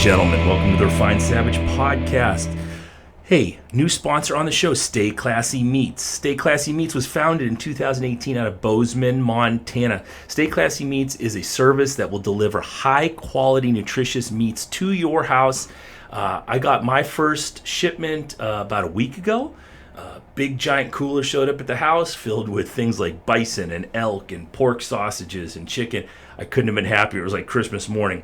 gentlemen, welcome to the Refined Savage podcast. Hey, new sponsor on the show, Stay Classy Meats. Stay Classy Meats was founded in 2018 out of Bozeman, Montana. Stay Classy Meats is a service that will deliver high-quality, nutritious meats to your house. I got my first shipment about a week ago. Big giant cooler showed up at the house filled with things like bison and elk and pork sausages and chicken. I couldn't have been happier. It was like Christmas morning.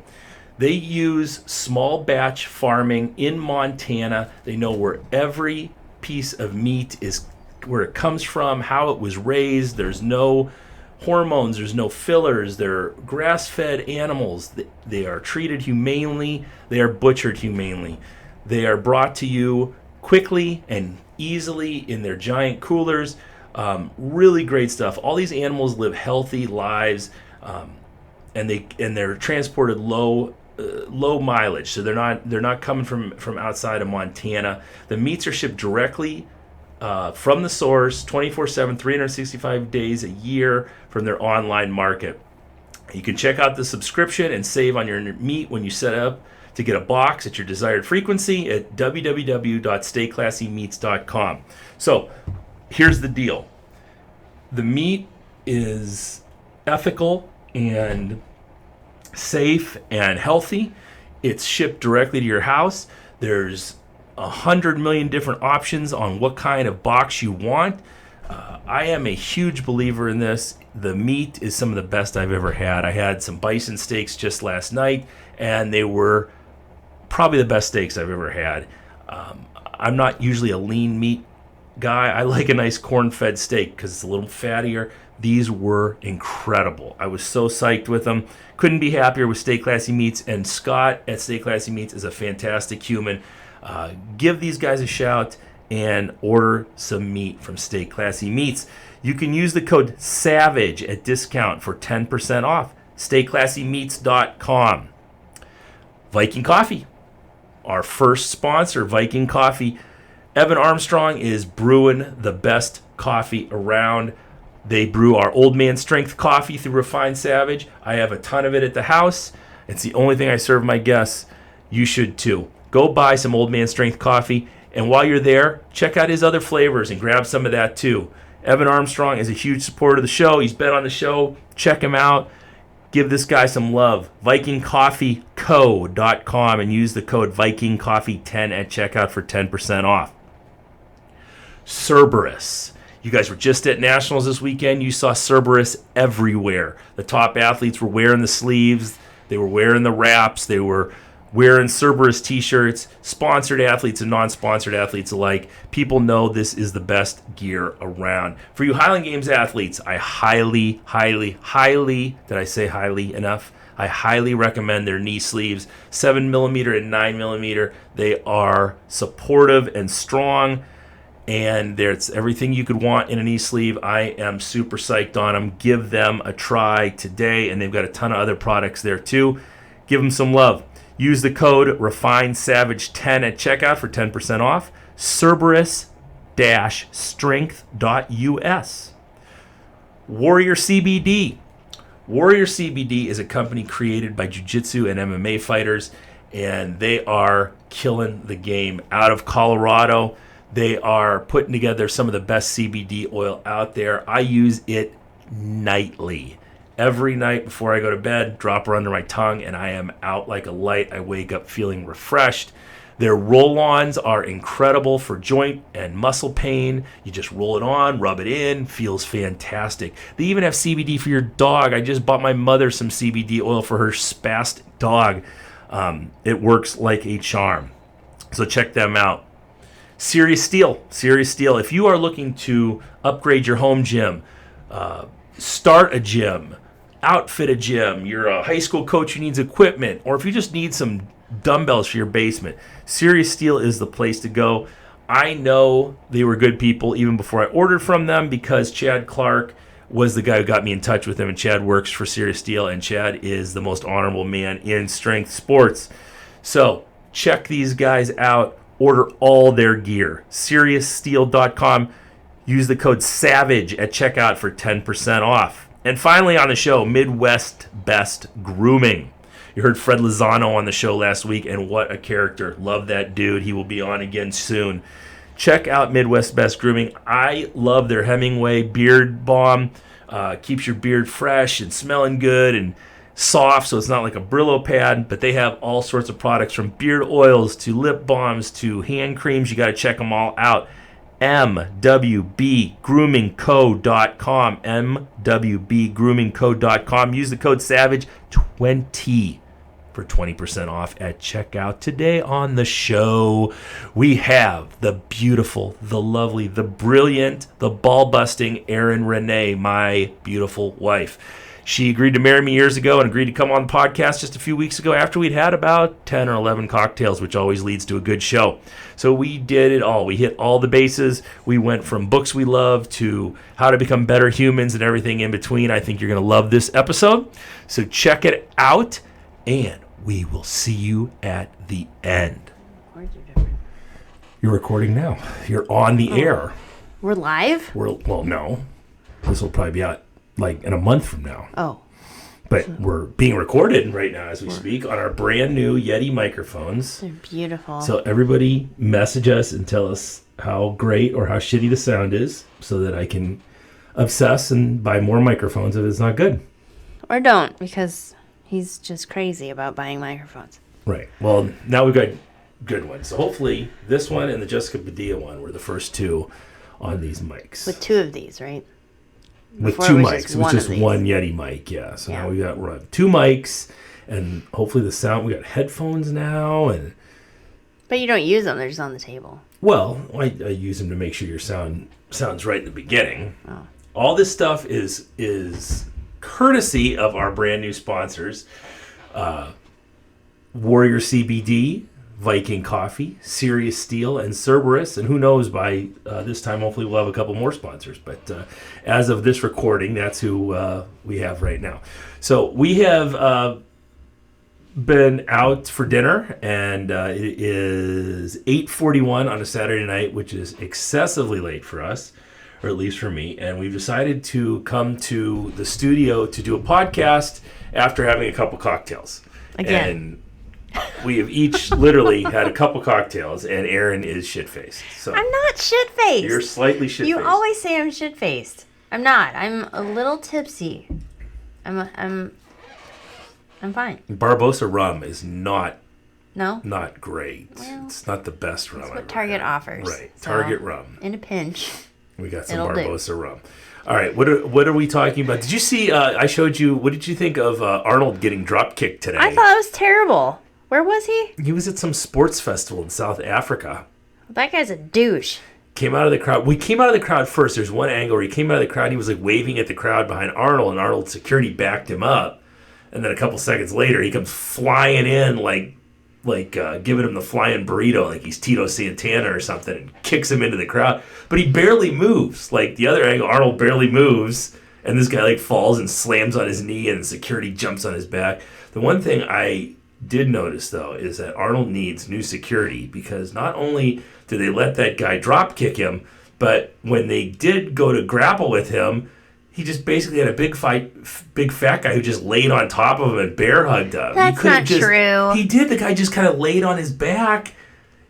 They use small batch farming in Montana. They know where every piece of meat is, where it comes from, how it was raised. There's no hormones, there's no fillers. They're grass-fed animals. They are treated humanely. They are butchered humanely. They are brought to you quickly and easily in their giant coolers. Really great stuff. All these animals live healthy lives, and they're transported low mileage, so they're not coming from outside of Montana. The meats are shipped directly from the source, 24/7, 365 days a year from their online market. You can check out the subscription and save on your meat when you set up to get a box at your desired frequency at www.stayclassymeats.com. So here's the deal. The meat is ethical and safe and healthy. It's shipped directly to your house. There's 100 million different options on what kind of box you want. I am a huge believer in this. The meat is some of the best I've ever had. I had some bison steaks just last night, and they were probably the best steaks I've ever had. I'm not usually a lean meat guy. I like a nice corn-fed steak because it's a little fattier. These were incredible. I was so psyched with them. Couldn't be happier with Stay Classy Meats, and Scott at Stay Classy Meats is a fantastic human. Give these guys a shout and order some meat from Stay Classy Meats. You can use the code SAVAGE at discount for 10% off. StayClassyMeats.com. Viking Coffee, our first sponsor, Viking Coffee. Evan Armstrong is brewing the best coffee around. They brew our Old Man Strength coffee through Refined Savage. I have a ton of it at the house. It's the only thing I serve my guests. You should too. Go buy some Old Man Strength coffee, and while you're there, check out his other flavors and grab some of that too. Evan Armstrong is a huge supporter of the show. He's been on the show. Check him out. Give this guy some love. VikingCoffeeCo.com and use the code VikingCoffee10 at checkout for 10% off. Cerberus. You guys were just at Nationals this weekend. You saw Cerberus everywhere. The top athletes were wearing the sleeves. They were wearing the wraps. They were wearing Cerberus t-shirts. Sponsored athletes and non-sponsored athletes alike. People know this is the best gear around. For you Highland Games athletes, I highly, did I say highly enough? I highly recommend their knee sleeves, 7mm and 9mm. They are supportive and strong, and there's everything you could want in a knee sleeve. I am super psyched on them. Give them a try today, and they've got a ton of other products there too. Give them some love. Use the code REFINESAVAGE10 at checkout for 10% off. Cerberus-strength.us. Warrior CBD. Warrior CBD is a company created by jiu-jitsu and MMA fighters, and they are killing the game. Out of Colorado, they are putting together some of the best CBD oil out there. I use it nightly. Every night before I go to bed, drop her under my tongue, and I am out like a light. I wake up feeling refreshed. Their roll-ons are incredible for joint and muscle pain. You just roll it on, rub it in, feels fantastic. They even have CBD for your dog. I just bought my mother some CBD oil for her spastic dog. It works like a charm. So check them out. Serious Steel. If you are looking to upgrade your home gym, start a gym, outfit a gym, you're a high school coach who needs equipment, or if you just need some dumbbells for your basement, Serious Steel is the place to go. I know they were good people even before I ordered from them, because Chad Clark was the guy who got me in touch with them, and Chad works for Serious Steel, and Chad is the most honorable man in strength sports. So check these guys out. Order all their gear. SeriousSteel.com. Use the code SAVAGE at checkout for 10% off. And finally on the show, Midwest Best Grooming. You heard Fred Lozano on the show last week, and what a character. Love that dude. He will be on again soon. Check out Midwest Best Grooming. I love their Hemingway Beard Balm. Keeps your beard fresh and smelling good and soft, so it's not like a Brillo pad, but they have all sorts of products from beard oils to lip balms to hand creams. You got to check them all out. mwbgroomingco.com. mwbgroomingco.com. Use the code SAVAGE20 for 20% off at checkout. Today on the show, we have the beautiful, the lovely, the brilliant, the ball-busting Erin Renee, my beautiful wife. She agreed to marry me years ago and agreed to come on the podcast just a few weeks ago after we'd had about 10 or 11 cocktails, which always leads to a good show. So we did it all. We hit all the bases. We went from books we love to how to become better humans and everything in between. I think you're going to love this episode. So check it out, and we will see you at the end. You're recording now. You're on the air. We're live? Well, no. This will probably be out like in a month from now. Oh. But we're being recorded right now as we speak on our brand new Yeti microphones. They're beautiful. So everybody message us and tell us how great or how shitty the sound is so that I can obsess and buy more microphones if it's not good. Or don't, because he's just crazy about buying microphones. Right. Well, now we've got good ones. So hopefully this one and the Jessica Padilla one were the first two on these mics. With two of these, right? With Before two it was mics. just It was one just of these. one Yeti mic, yeah. So Yeah. now we're on two mics, and hopefully the sound, we got headphones now, and But you don't use them, they're just on the table. well, I use them to make sure your sounds right in the beginning. Oh. All this stuff is courtesy of our brand new sponsors, Warrior CBD, Viking Coffee, Sirius Steel, and Cerberus. And who knows, by this time, hopefully we'll have a couple more sponsors. But as of this recording, that's who we have right now. So we have been out for dinner, and it is 8:41 on a Saturday night, which is excessively late for us, or at least for me. And we've decided to come to the studio to do a podcast after having a couple cocktails. Again. And we have each literally had a couple cocktails, and Erin is shit-faced. So I'm not shit-faced. you're slightly shit-faced. You always say I'm shit-faced. I'm not. I'm a little tipsy. I'm fine. Barbosa rum is not No? great. Well, it's not the best rum. That's I've what ever Target had. offers. Right, So, Target rum. In a pinch. We got some It'll do. Barbosa rum. All right, what are we talking about? Did you see? I showed you. What did you think of Arnold getting drop kicked today? I thought it was terrible. Where was he? He was at some sports festival in South Africa. That guy's a douche. Came out of the crowd. We came out of the crowd first. There's one angle where he came out of the crowd. He was like waving at the crowd behind Arnold, and Arnold's security backed him up. And then a couple seconds later, he comes flying in like giving him the flying burrito, like he's Tito Santana or something, and kicks him into the crowd. But he barely moves. Like the other angle, Arnold barely moves, and this guy like falls and slams on his knee, and security jumps on his back. The one thing I did notice, though, is that Arnold needs new security, because not only did they let that guy drop kick him, but when they did go to grapple with him, he just basically had a big fat guy who just laid on top of him and bear hugged him. That's not true. He did. The guy just kind of laid on his back.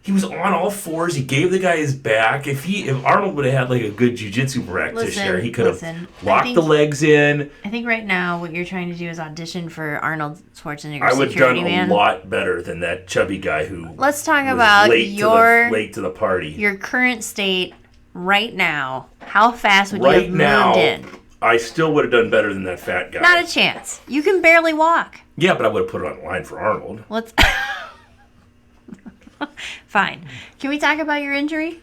He was on all fours. He gave the guy his back. If Arnold would have had like a good jiu-jitsu practitioner, he could have locked the legs in. I think right now what you're trying to do is audition for Arnold Schwarzenegger I would have security done man. a lot better than that chubby guy who Let's talk was about late to the party. your current state right now. How fast would you Right have now, moved in? I still would have done better than that fat guy. Not a chance. You can barely walk. Yeah, but I would have put it online for Arnold. Let's. Fine. Can we talk about your injury?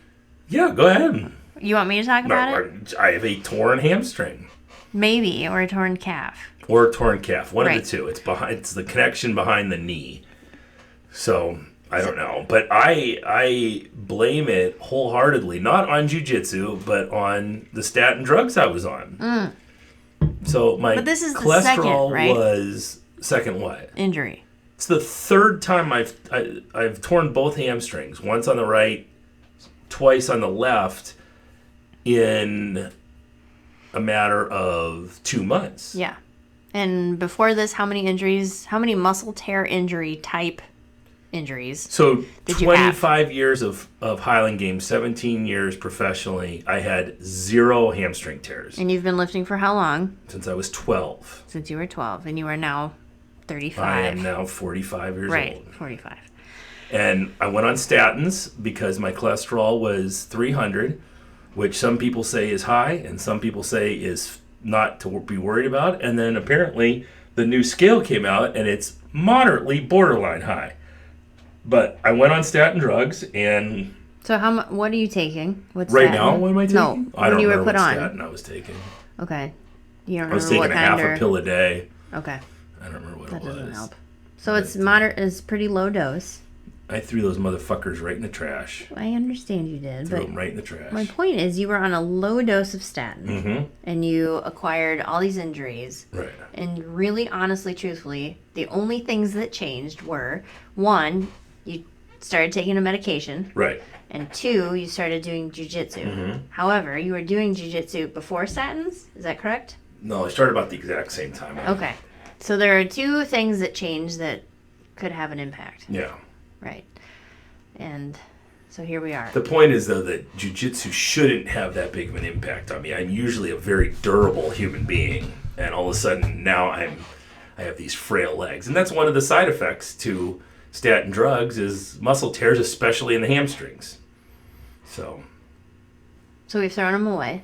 Yeah, go ahead. You want me to talk about it? I have a torn hamstring. Maybe, or a torn calf. Or a torn calf. One Right. of the two. It's the connection behind the knee. So I don't know. But I blame it wholeheartedly, not on jiu-jitsu, but on the statin drugs I was on. So my But this is the cholesterol second, right? was second what? Injury. It's the third time I've torn both hamstrings. Once on the right, twice on the left in a matter of 2 months. Yeah. And before this, how many muscle tear injury type injuries? So did you have? 25 years of Highland Games, 17 years professionally. I had 0 hamstring tears. And you've been lifting for how long? Since I was 12. Since you were 12. And you are now 35. I am now 45 years old. Right, 45. And I went on statins because my cholesterol was 300, which some people say is high and some people say is not to be worried about. And then apparently the new scale came out and it's moderately borderline high. But I went on statin drugs and... So what are you taking? What's right now, what am I taking? No, I don't when you were remember put what on. statin I was taking. Okay. You don't remember I was taking what a kind half a pill a day. Okay. I don't remember what that it was. That doesn't help. So it's moderate, it's pretty low dose. I threw those motherfuckers right in the trash. I understand you did. Threw them right in the trash. My point is you were on a low dose of statin. Mm-hmm. And you acquired all these injuries. Right. And really, honestly, truthfully, the only things that changed were, 1, you started taking a medication. Right. And 2, you started doing jiu-jitsu. Mm-hmm. However, you were doing jiu-jitsu before statins. Is that correct? No, I started about the exact same time. Okay. So there are 2 things that changed that could have an impact. Yeah. Right. And so here we are. The point is, though, that jiu-jitsu shouldn't have that big of an impact on me. I'm usually a very durable human being. And all of a sudden, now I have these frail legs. And that's one of the side effects to statin drugs is muscle tears, especially in the hamstrings. So we've thrown them away.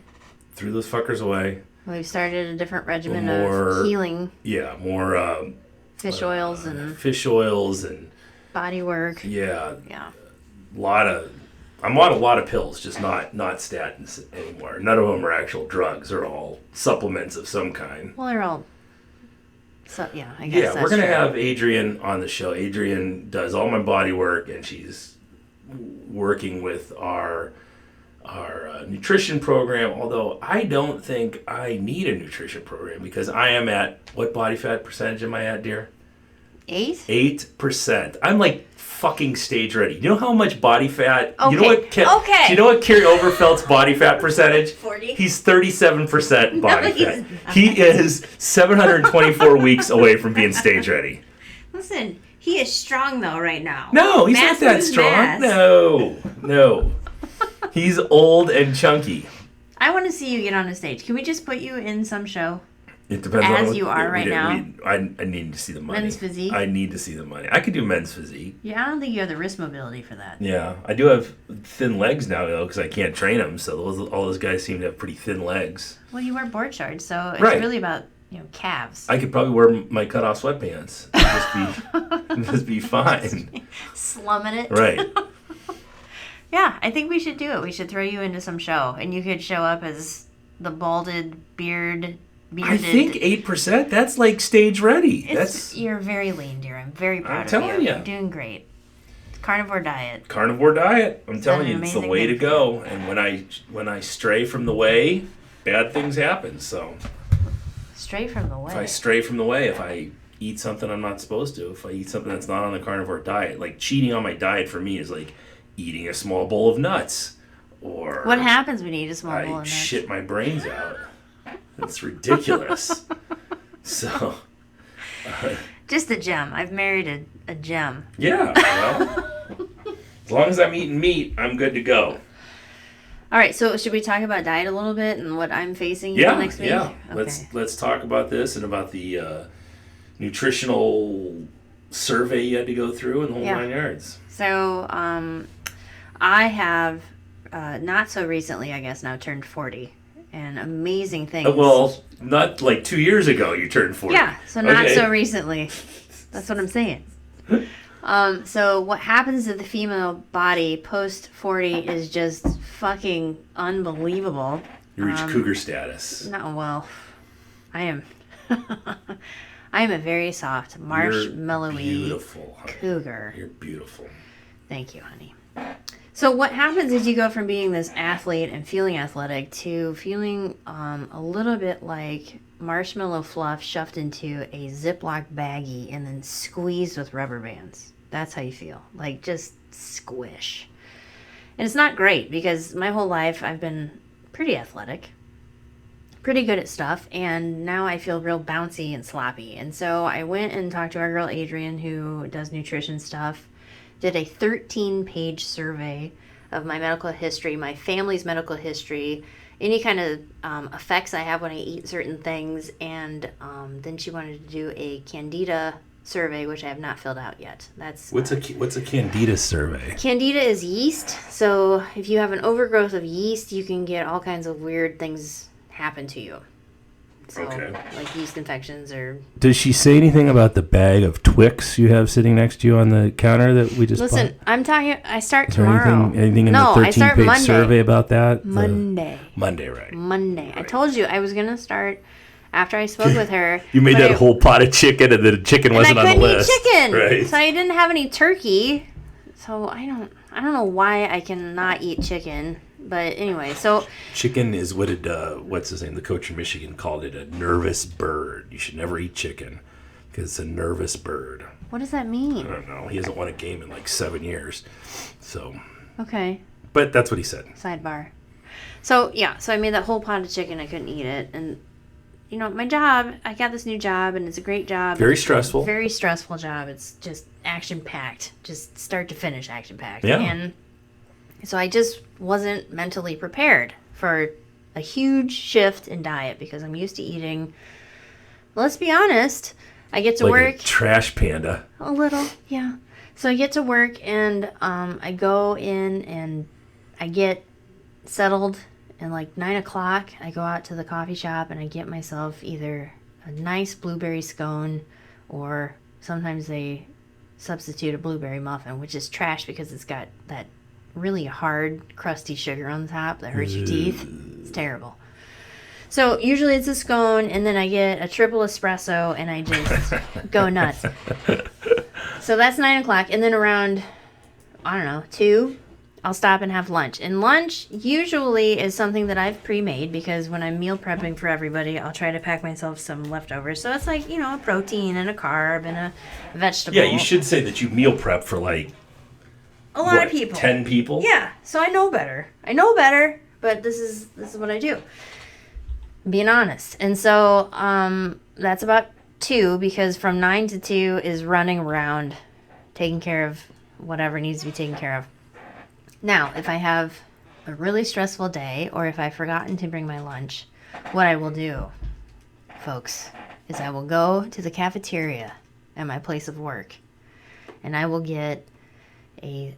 Threw those fuckers away. We've started a different regimen of healing. Yeah, more fish oils and body work. Yeah. Yeah. I'm on a lot of pills, just not statins anymore. None of them are actual drugs. They're all supplements of some kind. Well, they're all. So yeah, I guess. Yeah, we're gonna have Adrienne on the show. Adrienne does all my body work, and she's working with our nutrition program. Although I don't think I need a nutrition program because I am at what body fat percentage am I at, dear? 8? 8%. I'm like fucking stage ready. You know how much body fat? Okay. You know what? Okay. Do you know what Carrie Overfelt's body fat percentage? 40. He's 37% body fat. Not. He is 724 weeks away from being stage ready. Listen, he is strong though right now. No, he's not that strong. Mass. No. He's old and chunky. I want to see you get on a stage. Can we just put you in some show? It depends as on you are right now. I need to see the money. Men's physique. I need to see the money. I could do men's physique. Yeah, I don't think you have the wrist mobility for that. Yeah, I do have thin legs now though because I can't train them. So all those guys seem to have pretty thin legs. Well, you wear board shorts, so it's right. really about calves. I could probably wear my cutoff sweatpants. Just be fine. Slumming it. Right. Yeah, I think we should do it. We should throw you into some show, and you could show up as the balded, bearded. I think 8%. That's like stage ready. You're very lean, dear. I'm very proud I'm telling of you. you. You're doing great. Carnivore diet. Carnivore diet. I'm telling you, an it's the amazing way thing to go. And when I stray from the way, bad things happen. So Stray from the way. if I stray from the way, if I eat something I'm not supposed to, if I eat something that's not on the carnivore diet, like cheating on my diet for me is like eating a small bowl of nuts. Or what happens when you eat a small bowl of I nuts? shit my brains out. It's ridiculous. So just a gem. I've married a gem. Yeah, well, as long as I'm eating meat, I'm good to go. All right, so should we talk about diet a little bit and what I'm facing next week? Yeah, okay. Let's talk about this and about the nutritional survey you had to go through and the whole 9 yards. So I have not so recently, I guess, now turned 40. And amazing things. Well, not like 2 years ago you turned 40. Yeah, so not so recently. That's what I'm saying. So what happens to the female body post 40 is just fucking unbelievable. You reach cougar status. No, well, I am. I am a very soft, marshmallowy beautiful, honey. cougar. You're beautiful. Thank you, honey. So what happens is you go from being this athlete and feeling athletic to feeling a little bit like marshmallow fluff shoved into a Ziploc baggie and then squeezed with rubber bands. That's how you feel. Like just squish. And it's not great because my whole life I've been pretty athletic. pretty good at stuff, and now I feel real bouncy and sloppy. And so I went and talked to our girl Adrienne, who does nutrition stuff, did a 13-page survey of my medical history, my family's medical history, any kind of effects I have when I eat certain things, and then she wanted to do a candida survey, which I have not filled out yet. That's what's a candida survey? Candida is yeast. So if you have an overgrowth of yeast, you can get all kinds of weird things happen to you. So, like yeast infections or... Does she say anything about the bag of Twix you have sitting next to you on the counter that we just Listen, bought? I'm talking... I start tomorrow. Anything in the 13-page survey about that? Monday. Monday, right. Monday. Right. I told you I was going to start after I spoke with her. You made that whole pot of chicken and the chicken wasn't on the list. I couldn't eat chicken. Right. So I didn't have any turkey. So I don't know why I cannot eat chicken. But anyway, so... Chicken is what what's his name? The coach in Michigan called it a nervous bird. You should never eat chicken because it's a nervous bird. What does that mean? I don't know. He hasn't won a game in like 7 years. So... Okay. But that's what he said. Sidebar. So, yeah. So I made that whole pot of chicken. I couldn't eat it. And, you know, my job, I got this new job and it's a great job. Very stressful. Very stressful job. It's just action-packed. Just start to finish action-packed. Yeah. And so I just wasn't mentally prepared for a huge shift in diet because I'm used to eating, let's be honest, I get to like work. A trash panda. A little, yeah. So I get to work and I go in and I get settled and like 9 o'clock I go out to the coffee shop and I get myself either a nice blueberry scone or sometimes they substitute a blueberry muffin, which is trash because it's got that really hard, crusty sugar on the top that hurts your teeth. It's terrible. So usually it's a scone, and then I get a triple espresso, and I just go nuts. So that's 9 o'clock, and then around, I don't know, 2, I'll stop and have lunch. And lunch usually is something that I've pre-made because when I'm meal prepping for everybody, I'll try to pack myself some leftovers. So it's like, you know, a protein and a carb and a vegetable. Yeah, you should say that you meal prep for like a lot of people. 10 people? Yeah, so I know better, but this is what I do. Being honest. And so that's about 2 because from 9 to 2 is running around taking care of whatever needs to be taken care of. Now, if I have a really stressful day or if I've forgotten to bring my lunch, what I will do, folks, is I will go to the cafeteria at my place of work and I will get a...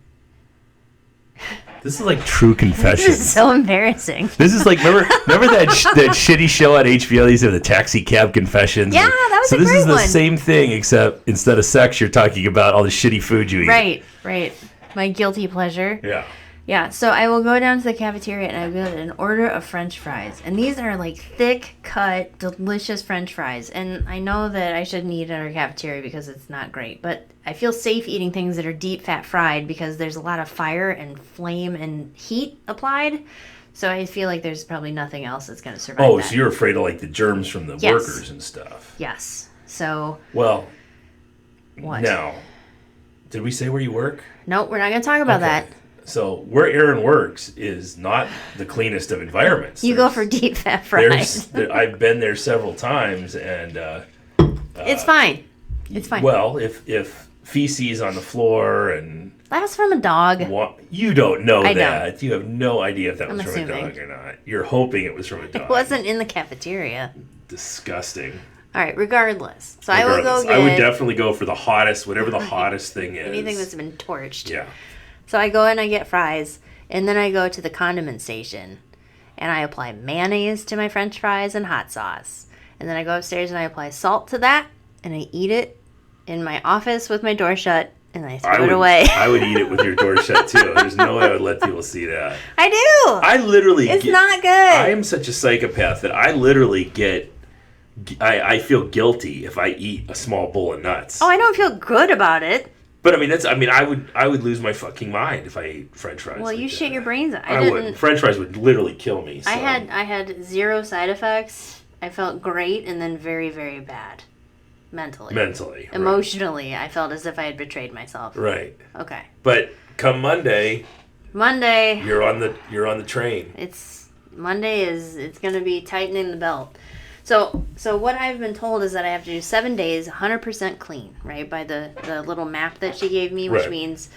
This is like true confessions. This is so embarrassing. This is like, remember that shitty show on HBO? These are the taxi cab confessions. Yeah, that was a great one. So this is the same thing, except instead of sex, you're talking about all the shitty food you eat. Right. My guilty pleasure. Yeah. Yeah, so I will go down to the cafeteria and I will get an order of French fries. And these are like thick-cut, delicious French fries. And I know that I shouldn't eat at our cafeteria because it's not great. But I feel safe eating things that are deep fat fried because there's a lot of fire and flame and heat applied. So I feel like there's probably nothing else that's going to survive that. So you're afraid of like the germs from the workers and stuff. Yes. So... Well... What? Now, did we say where you work? No, we're not going to talk about that. So where Erin works is not the cleanest of environments. You go for deep fat fries. I've been there several times, and it's fine. It's fine. Well, if feces on the floor and that was from a dog. You don't know I that. Don't. You have no idea if that was assuming. from a dog or not. You're hoping it was from a dog. It wasn't in the cafeteria. Disgusting. All right, regardless. So I will go get... I would definitely go for the hottest, whatever the hottest thing is. Anything that's been torched. Yeah. So I go and I get fries, and then I go to the condiment station, and I apply mayonnaise to my French fries and hot sauce. And then I go upstairs and I apply salt to that, and I eat it in my office with my door shut, and I throw it away. I would eat it with your door shut, too. There's no way I would let people see that. I do! I literally... It's not good. I am such a psychopath that I literally get... I feel guilty if I eat a small bowl of nuts. Oh, I don't feel good about it. But I would lose my fucking mind if I ate French fries. Well, you shit your brains out. I would. French fries would literally kill me. So. I had 0 side effects. I felt great and then very, very bad. Mentally. Emotionally, right. I felt as if I had betrayed myself. Right. Okay. But come Monday, you're on the train. It's Monday it's going to be tightening the belt. So what I've been told is that I have to do 7 days, 100% clean, right? By the little map that she gave me, which Right. means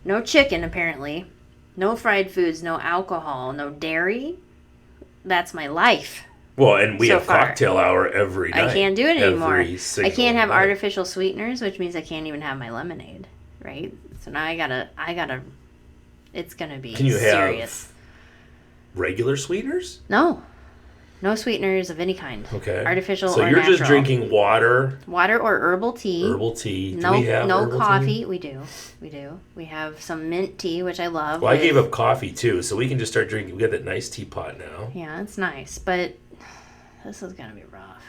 no chicken, apparently, no fried foods, no alcohol, no dairy. That's my life. Well, and we So have far. cocktail hour every night. I can't do it anymore. Every I single can't have night. artificial sweeteners, which means I can't even have my lemonade, right? So now I gotta. It's gonna be Can you serious. have regular sweeteners? No sweeteners of any kind. Okay. Artificial So or you're natural. just drinking water, Water or herbal tea. herbal tea. Do No, we have no herbal coffee. tea? We do. We have some mint tea, which I love. Well, I with- gave up coffee too, so we can just start drinking. We got that nice teapot now. Yeah, it's nice, but this is gonna be rough.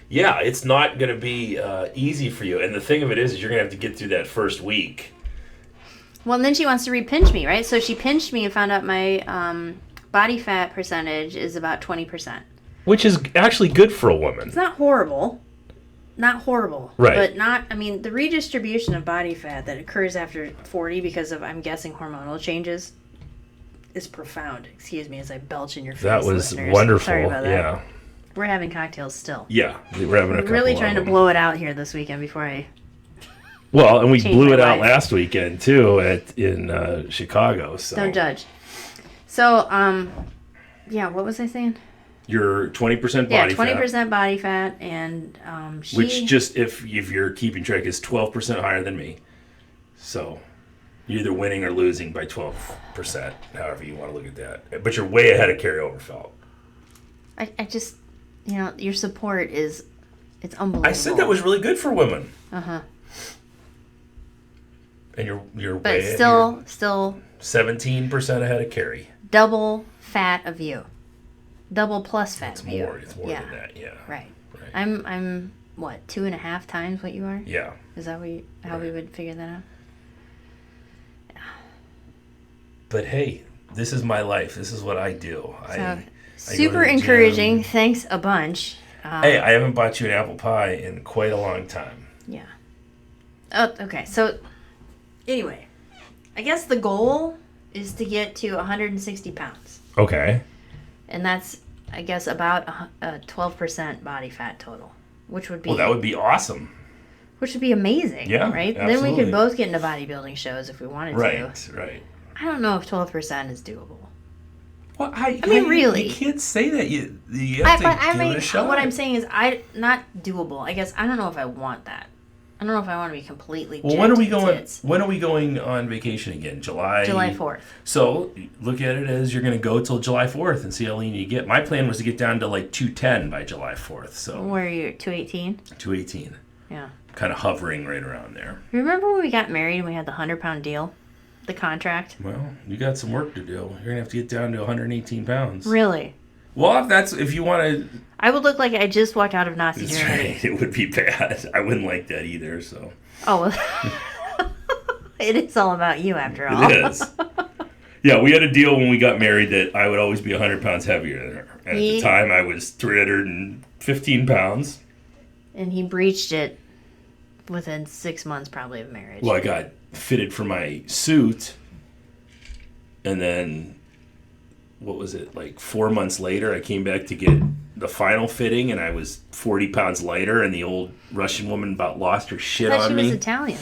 Yeah, it's not going to be easy for you. And the thing of it is you're going to have to get through that first week. Well, and then she wants to repinch me, right? So she pinched me and found out my body fat percentage is about 20%. Which is actually good for a woman. It's not horrible. Not horrible. Right. But not, I mean, the redistribution of body fat that occurs after 40 because of, I'm guessing, hormonal changes is profound. Excuse me as I belch in your face. That was listeners. wonderful. Sorry about that. Yeah. We're having cocktails still. Yeah. We're having a I'm couple really of trying to them. blow it out here this weekend before I... Well, and we change blew my it out life. last weekend too in Chicago. So Don't judge. So, yeah, what was I saying? You're 20% body Yeah, fat. 20% body fat, and she... Which just, if you're keeping track, is 12% higher than me. So you're either winning or losing by 12%, however you want to look at that. But you're way ahead of carryover felt. I just, your support is, it's unbelievable. I said that was really good for women. Uh-huh. And you're But way still 17% ahead of Carrie. double fat of you. Double plus fat It's of you. more. It's more Yeah. than that. Yeah. Right. Right. I'm what, 2.5 times what you are? Yeah. Is that how we would figure that out? But hey, this is my life. This is what I do. So, I go super to the encouraging. gym. Thanks a bunch. Hey, I haven't bought you an apple pie in quite a long time. Yeah. Oh, okay. So, anyway, I guess the goal is to get to 160 pounds. Okay. And that's, I guess, about a 12% body fat total, which would be Well, that would be awesome. which would be amazing. Yeah, Right? Then we absolutely. could both get into bodybuilding shows if we wanted Right. to. Right. I don't know if 12% is doable. Well, I mean, really. you can't say that. You have to give it a shot. what I'm saying is, not doable. I guess I don't know if I want that. I don't know if I want to be completely. Well, when are we jacked to going? tits. When are we going on vacation again? July 4th. So look at it as you're going to go till July 4th and see how lean you get. My plan was to get down to like 210 by July 4th. So Where are you? 218. 218, Yeah. kind of hovering right around there. Remember when we got married and we had the 100-pound deal, the contract? Well, you got some work to do. You're going to have to get down to 118 pounds. Really? Well, if you want to. I would look like I just walked out of Nazi That's Germany. right. It would be bad. I wouldn't like that either. So Oh, well, it is all about you after all. it is. Yeah, we had a deal when we got married that I would always be 100 pounds heavier than her. And at the time, I was 315 pounds. And he breached it within 6 months, probably, of marriage. Well, I got fitted for my suit, and then, what was it, like 4 months later, I came back to get the final fitting, and I was 40 pounds lighter, and the old Russian woman about lost her shit I thought on she me. was Italian.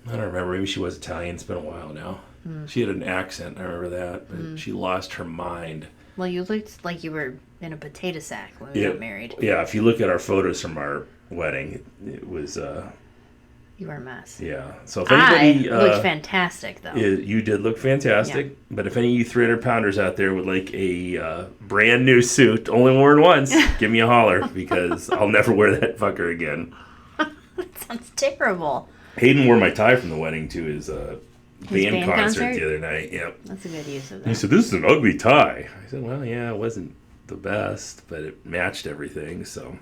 I don't remember. Maybe she was Italian. It's been a while now. She had an accent. I remember that. But she lost her mind. Well, you looked like you were in a potato sack when we got married. Yeah, if you look at our photos from our wedding, it was, You were a mess. yeah. So if anybody... I looked fantastic, though. You did look fantastic. Yeah. But if any of you 300-pounders out there would like a brand new suit, only worn once, give me a holler, because I'll never wear that fucker again. That sounds terrible. Hayden wore my tie from the wedding to his band concert concert? the other night. Yep. That's a good use of He that. said, "This is an ugly tie." I said, "Well, yeah, it wasn't the best, but it matched everything, so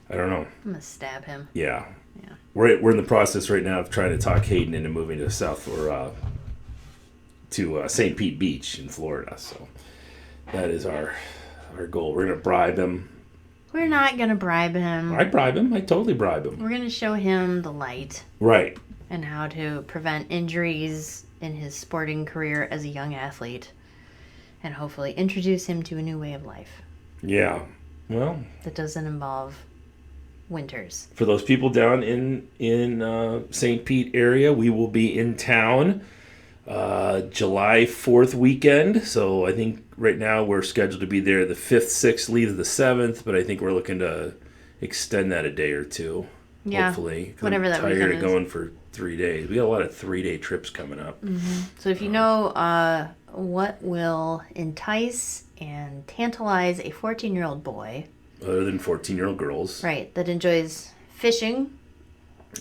I don't know." I'm going to stab him. Yeah. Yeah. We're in the process right now of trying to talk Hayden into moving to to St. Pete Beach in Florida. So that is our goal. We're going to bribe him. We're not going to bribe him. I bribe him. I totally bribe him. We're going to show him the light Right. and how to prevent injuries in his sporting career as a young athlete. and hopefully introduce him to a new way of life. Yeah. Well, that doesn't involve winters. For those people down in St. Pete area, we will be in town July 4th weekend. So I think right now we're scheduled to be there the 5th, 6th, leave the 7th, but I think we're looking to extend that a day or two. Yeah, hopefully. Whatever I'm that tired weekend of going for 3 days. We got a lot of 3-day trips coming up. Mm-hmm. So if you know what will entice and tantalize a 14-year-old boy, other than 14-year-old girls, right, that enjoys fishing,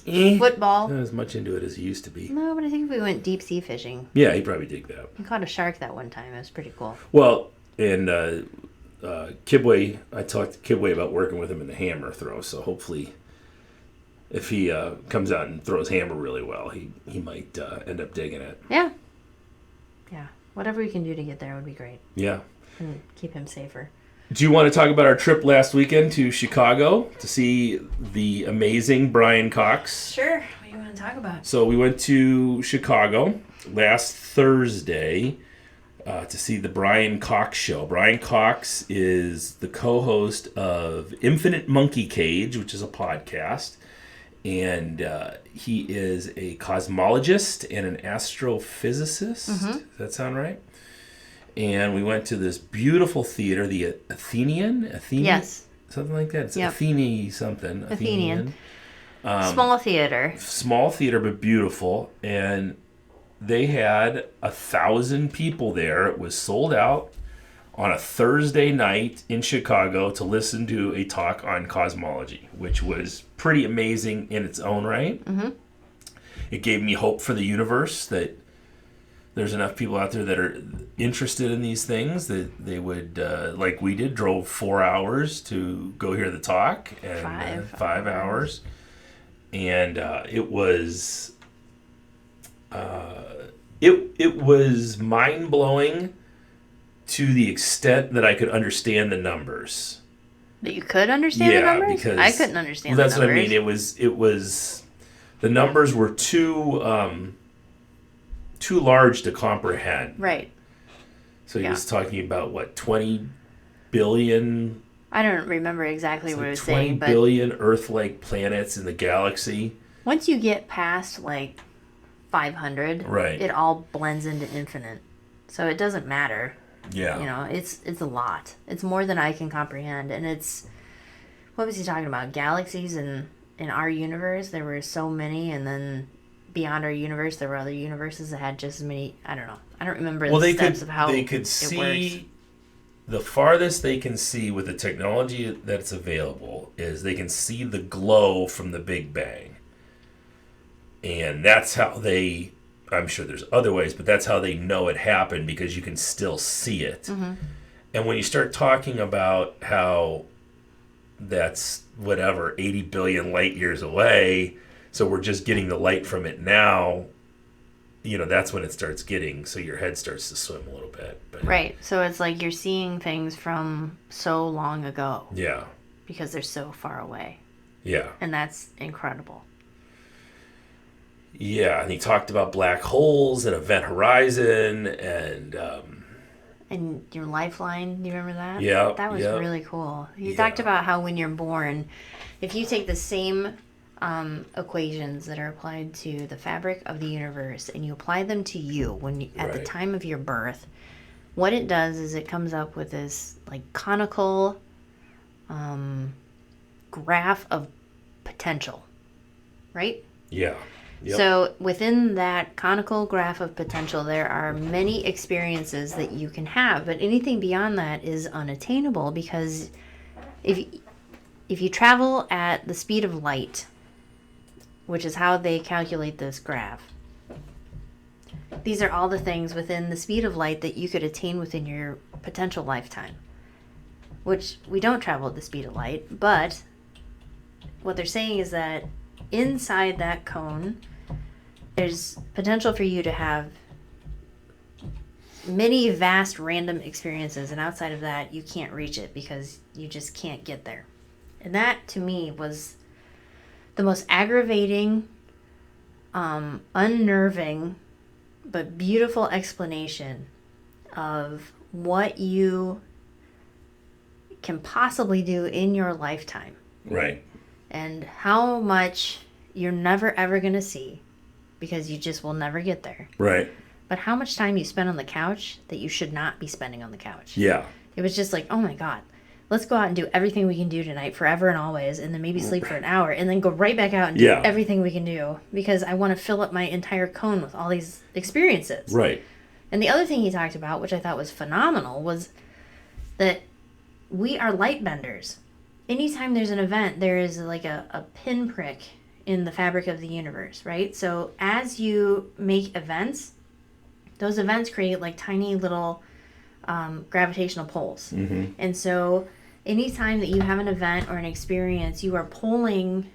football. Not as much into it as he used to be. No, but I think we went deep sea fishing. Yeah, he'd probably dig that. We caught a shark that one time. It was pretty cool. Well, and Kibwe, I talked to Kibwe about working with him in the hammer throw, so hopefully if he comes out and throws hammer really well, he might end up digging it. Yeah. Yeah. Whatever we can do to get there would be great. Yeah. And keep him safer. Do you want to talk about our trip last weekend to Chicago to see the amazing Brian Cox? Sure. What do you want to talk about? So we went to Chicago last Thursday to see the Brian Cox show. Brian Cox is the co-host of Infinite Monkey Cage, which is a podcast. And he is a cosmologist and an astrophysicist. Mm-hmm. Does that sound right? And we went to this beautiful theater, the Athenian? Yes. Something like that. It's Athene something. Athenian. Small theater. Small theater, but beautiful. And they had 1,000 people there. It was sold out on a Thursday night in Chicago to listen to a talk on cosmology, which was pretty amazing in its own right. Mm-hmm. It gave me hope for the universe that there's enough people out there that are interested in these things that they would, like we did, drove 4 hours to go hear the talk. And 5 hours. And it was mind-blowing to the extent that I could understand the numbers. That you could understand the numbers? Because I couldn't understand the numbers. That's what I mean. It was the numbers were too large to comprehend. Right. So he was talking about 20 billion. I don't remember exactly what it was 20 saying, but 20 billion Earth-like planets in the galaxy. Once you get past 500, right, it all blends into infinite. So it doesn't matter. Yeah. It's a lot. It's more than I can comprehend. And what was he talking about? Galaxies in our universe, there were so many, and then beyond our universe, there were other universes that had just as many. I don't know. I don't remember the steps of how they could see the farthest they can see with the technology that's available is they can see the glow from the Big Bang. And that's how I'm sure there's other ways, but that's how they know it happened, because you can still see it. Mm-hmm. And when you start talking about how that's 80 billion light years away, so we're just getting the light from it now, that's when it starts getting, so your head starts to swim a little bit. But, right. So it's like you're seeing things from so long ago. Yeah. Because they're so far away. Yeah. And that's incredible. Yeah, and he talked about black holes and event horizon and your lifeline. Do you remember that? Yeah. That was really cool. He talked about how when you're born, if you take the same equations that are applied to the fabric of the universe and you apply them to you at the time of your birth, what it does is it comes up with this conical graph of potential, right? Yeah. Yep. So within that conical graph of potential, there are many experiences that you can have, but anything beyond that is unattainable, because if you travel at the speed of light, which is how they calculate this graph, these are all the things within the speed of light that you could attain within your potential lifetime, which we don't travel at the speed of light, but what they're saying is that inside that cone, there's potential for you to have many vast random experiences, and outside of that, you can't reach it because you just can't get there. And that, to me, was the most aggravating, unnerving, but beautiful explanation of what you can possibly do in your lifetime. Right. And how much you're never ever going to see because you just will never get there. Right. But how much time you spend on the couch that you should not be spending on the couch. Yeah. It was just like, oh my God, let's go out and do everything we can do tonight forever and always, and then maybe sleep for an hour, and then go right back out and do everything we can do because I want to fill up my entire cone with all these experiences. Right. And the other thing he talked about, which I thought was phenomenal, was that we are light benders. Anytime there's an event, there is like a pinprick in the fabric of the universe, right? So as you make events, those events create like tiny little gravitational pulls. Mm-hmm. And so anytime that you have an event or an experience, you are pulling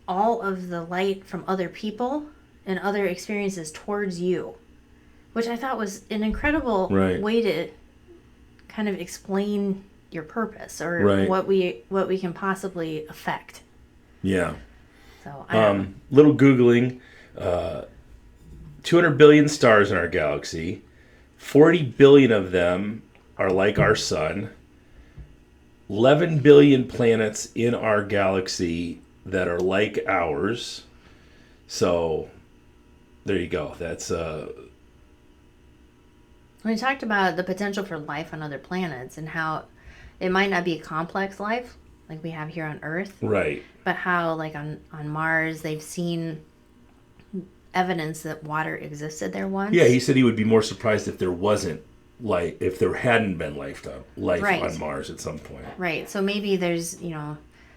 all of the light from other people and other experiences towards you, which I thought was an incredible way to kind of explain your purpose or what we can possibly affect. Yeah. So I little Googling, 200 billion stars in our galaxy. 40 billion of them are like our sun. 11 billion planets in our galaxy that are like ours. So there you go. That's we talked about the potential for life on other planets and how it might not be a complex life like we have here on Earth. Right. But how like on Mars they've seen evidence that water existed there once. Yeah, he said he would be more surprised if there wasn't life, if there hadn't been life on Mars at some point. Right. So maybe there's,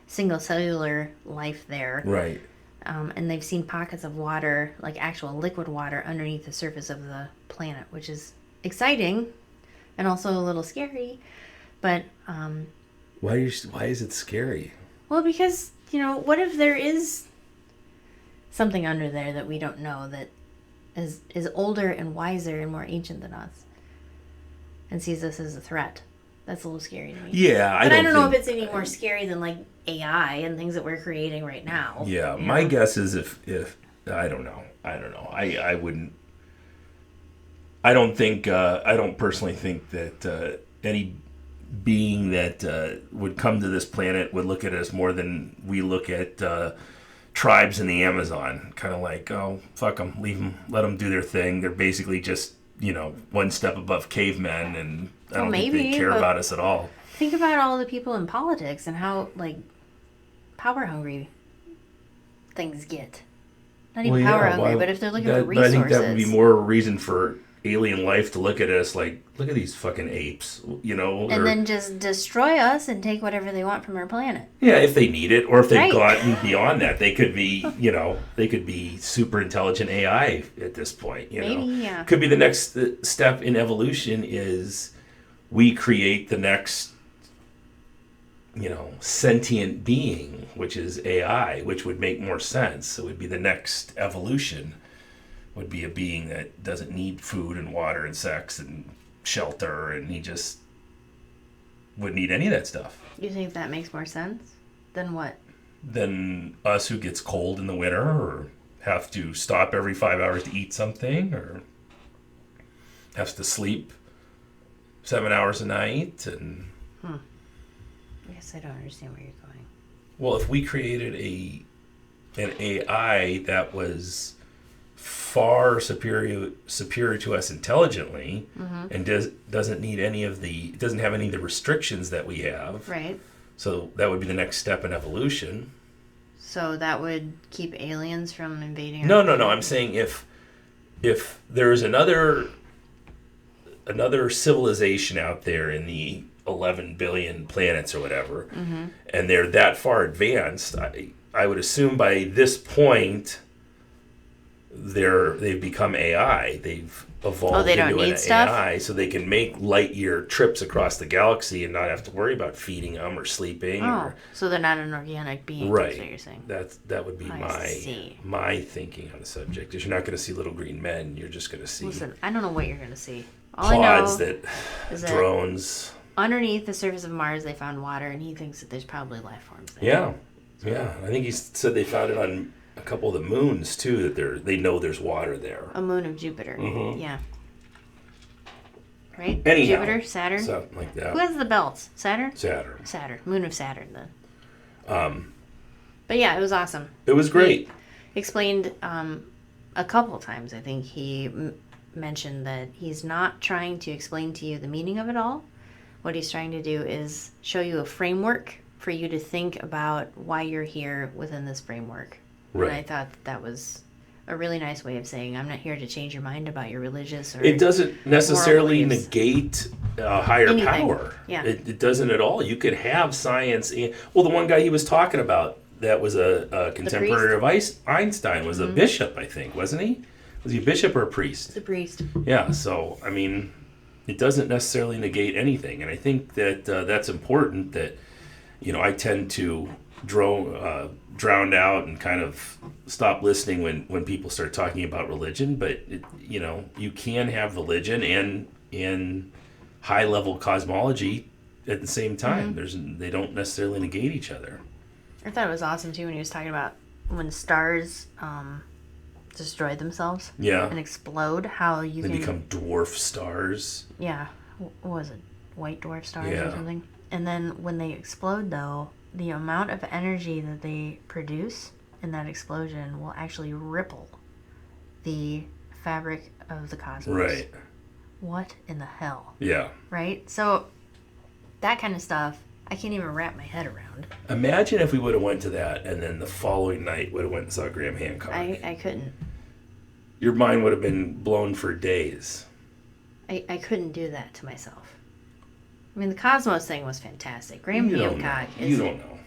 single cellular life there. Right. And they've seen pockets of water, like actual liquid water, underneath the surface of the planet, which is exciting and also a little scary. But why is it scary? Well, because, what if there is something under there that we don't know that is older and wiser and more ancient than us and sees us as a threat? That's a little scary to me. Yeah, I don't know if it's any more scary than like AI and things that we're creating right now. Yeah, my guess is if I don't know. I wouldn't. I don't personally think that any being that would come to this planet would look at us more than we look at tribes in the Amazon. Kind of like, oh, fuck them, leave them, let them do their thing. They're basically just, one step above cavemen, and I don't think they care about us at all. Think about all the people in politics and how, power hungry things get. Not even power hungry, but if they're looking for resources. But I think that would be more reason for alien life to look at us like, look at these fucking apes, and then just destroy us and take whatever they want from our planet. Yeah, if they need it, or if they've gotten beyond that, they could be, they could be super intelligent AI at this point. Maybe, yeah. Could be the next step in evolution is we create the next, sentient being, which is AI, which would make more sense. It would be the next evolution. Would be a being that doesn't need food and water and sex and shelter, and he just wouldn't need any of that stuff. You think that makes more sense than what? Than us who gets cold in the winter or have to stop every 5 hours to eat something or has to sleep 7 hours a night. And I guess I don't understand where you're going. Well, if we created an AI that was far superior to us intelligently, and doesn't need doesn't have any of the restrictions that we have. Right. So that would be the next step in evolution. So that would keep aliens from invading. No. I'm saying if there's another civilization out there in the 11 billion planets or whatever, and they're that far advanced, I would assume by this point they've become AI. They've evolved into an AI, so they can make light year trips across the galaxy and not have to worry about feeding them or sleeping. So they're not an organic being. Right. That's what you're saying. That would be my thinking on the subject. Is you're not going to see little green men. You're just going to see. Listen, I don't know what you're going to see. All pods drones. Underneath the surface of Mars, they found water, and he thinks that there's probably life forms there. Yeah. I think he said they found it on a couple of the moons too. That they know there's water there. A moon of Jupiter. Yeah. right? Anyhow, Jupiter, Saturn. Something like that. Who has the belts? Saturn? Saturn. Saturn. Moon of Saturn, then. But yeah, it was awesome. It was great. He explained a couple times, I think he mentioned that he's not trying to explain to you the meaning of it all. What he's trying to do is show you a framework for you to think about why you're here within this framework. Right. And I thought that was a really nice way of saying, I'm not here to change your mind about your religious or it doesn't necessarily moral beliefs. negate higher Anything. power. Yeah. It doesn't at all. You could have science. Well, the one guy he was talking about that was a contemporary of Einstein was a bishop, I think, wasn't he? Was he a bishop or a priest? The priest. Yeah, so, I mean, it doesn't necessarily negate anything. And I think that that's important that, you know, I tend to drown out and kind of stop listening when people start talking about religion. But, you know, you can have religion and high-level cosmology at the same time. They don't necessarily negate each other. I thought it was awesome, too, when he was talking about when stars destroy themselves and explode, how they become dwarf stars. Yeah. What was it? White dwarf stars Yeah. or something? And then when they explode, though, the amount of energy that they produce in that explosion will actually ripple the fabric of the cosmos. Right. What in the hell? Yeah. Right? So that kind of stuff, I can't even wrap my head around. Imagine if we would have went to that and then the following night would have went and saw Graham Hancock. I couldn't. Your mind would have been blown for days. I couldn't do that to myself. I mean, the Cosmos thing was fantastic. Graham Hancock is... You don't know.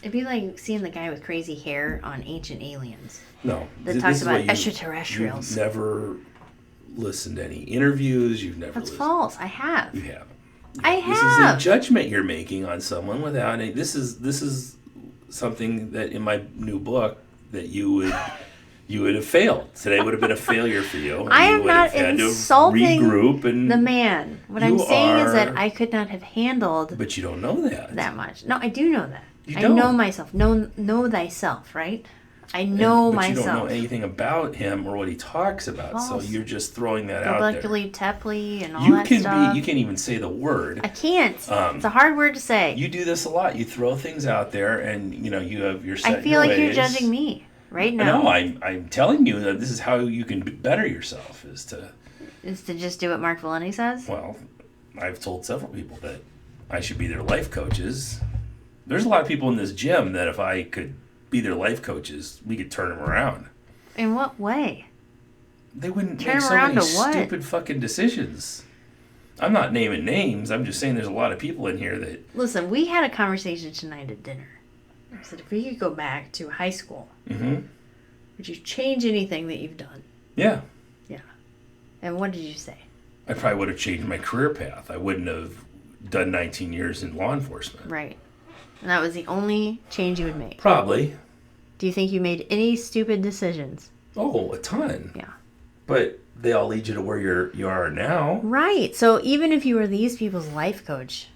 It'd be like seeing the guy with crazy hair on Ancient Aliens. No. That talks about extraterrestrials. You've never listened to any interviews. You've never That's false. I have. You have. I This have. is a judgment you're making on someone without any... This is something that in my new book that you would have failed. Today would have been a failure for you. I am would not have had insulting to regroup and the man. What I'm saying is that I could not have handled But you don't know that. much. No, I do know that. You I don't. know myself. Know thyself, right? I know but myself. you don't know anything about him or what he talks about, False. so you're just throwing that out there. Biblically, Tepley, and all that stuff. You can't even say the word. I can't. It's a hard word to say. You do this a lot. You throw things out there, and you know you have your set I feel like ways. you're judging me right now. No, I'm telling you that this is how you can better yourself is to just do what Mark Valenti says. Well, I've told several people that I should be their life coaches. There's a lot of people in this gym that if I could be their life coaches, we could turn them around. In what way? They wouldn't Turn make them so around many to what? stupid fucking decisions. I'm not naming names. I'm just saying there's a lot of people in here that... Listen, we had a conversation tonight at dinner. I said, if we could go back to high school, would you change anything that you've done? Yeah. Yeah. And what did you say? I probably would have changed my career path. I wouldn't have done 19 years in law enforcement. Right. And that was the only change you would make. Probably. Do you think you made any stupid decisions? Oh, a ton. Yeah. But they all lead you to where you are now. Right. So even if you were these people's life coach,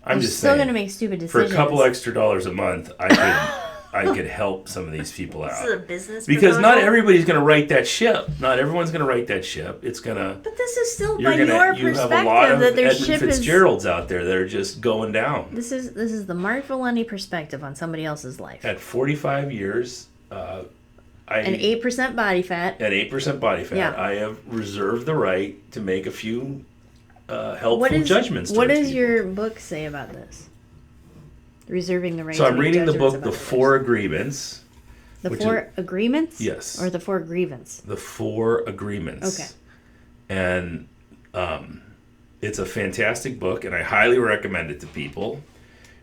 I'm you're just still saying, going to make stupid decisions. for a couple extra dollars a month, I could help some of these people out. This is a business Because not proposal? everybody's going to right that ship. Not everyone's going to right that ship. It's going to... But this is still You by your have a lot perspective of that their Edmund ship is... Fitzgeralds out there that are just going down. This is the Mark Valenti perspective on somebody else's life. At 45 years, And 8% body fat. At 8% body fat, Yeah. I have reserved the right to make a few helpful judgments. What towards does people. your book say about this? Reserving the right So to I'm make reading the judgments book, about The others. Four Agreements. The Four Agreements? Yes. Or the Four Grievance? The Four Agreements. Okay. And it's a fantastic book, and I highly recommend it to people.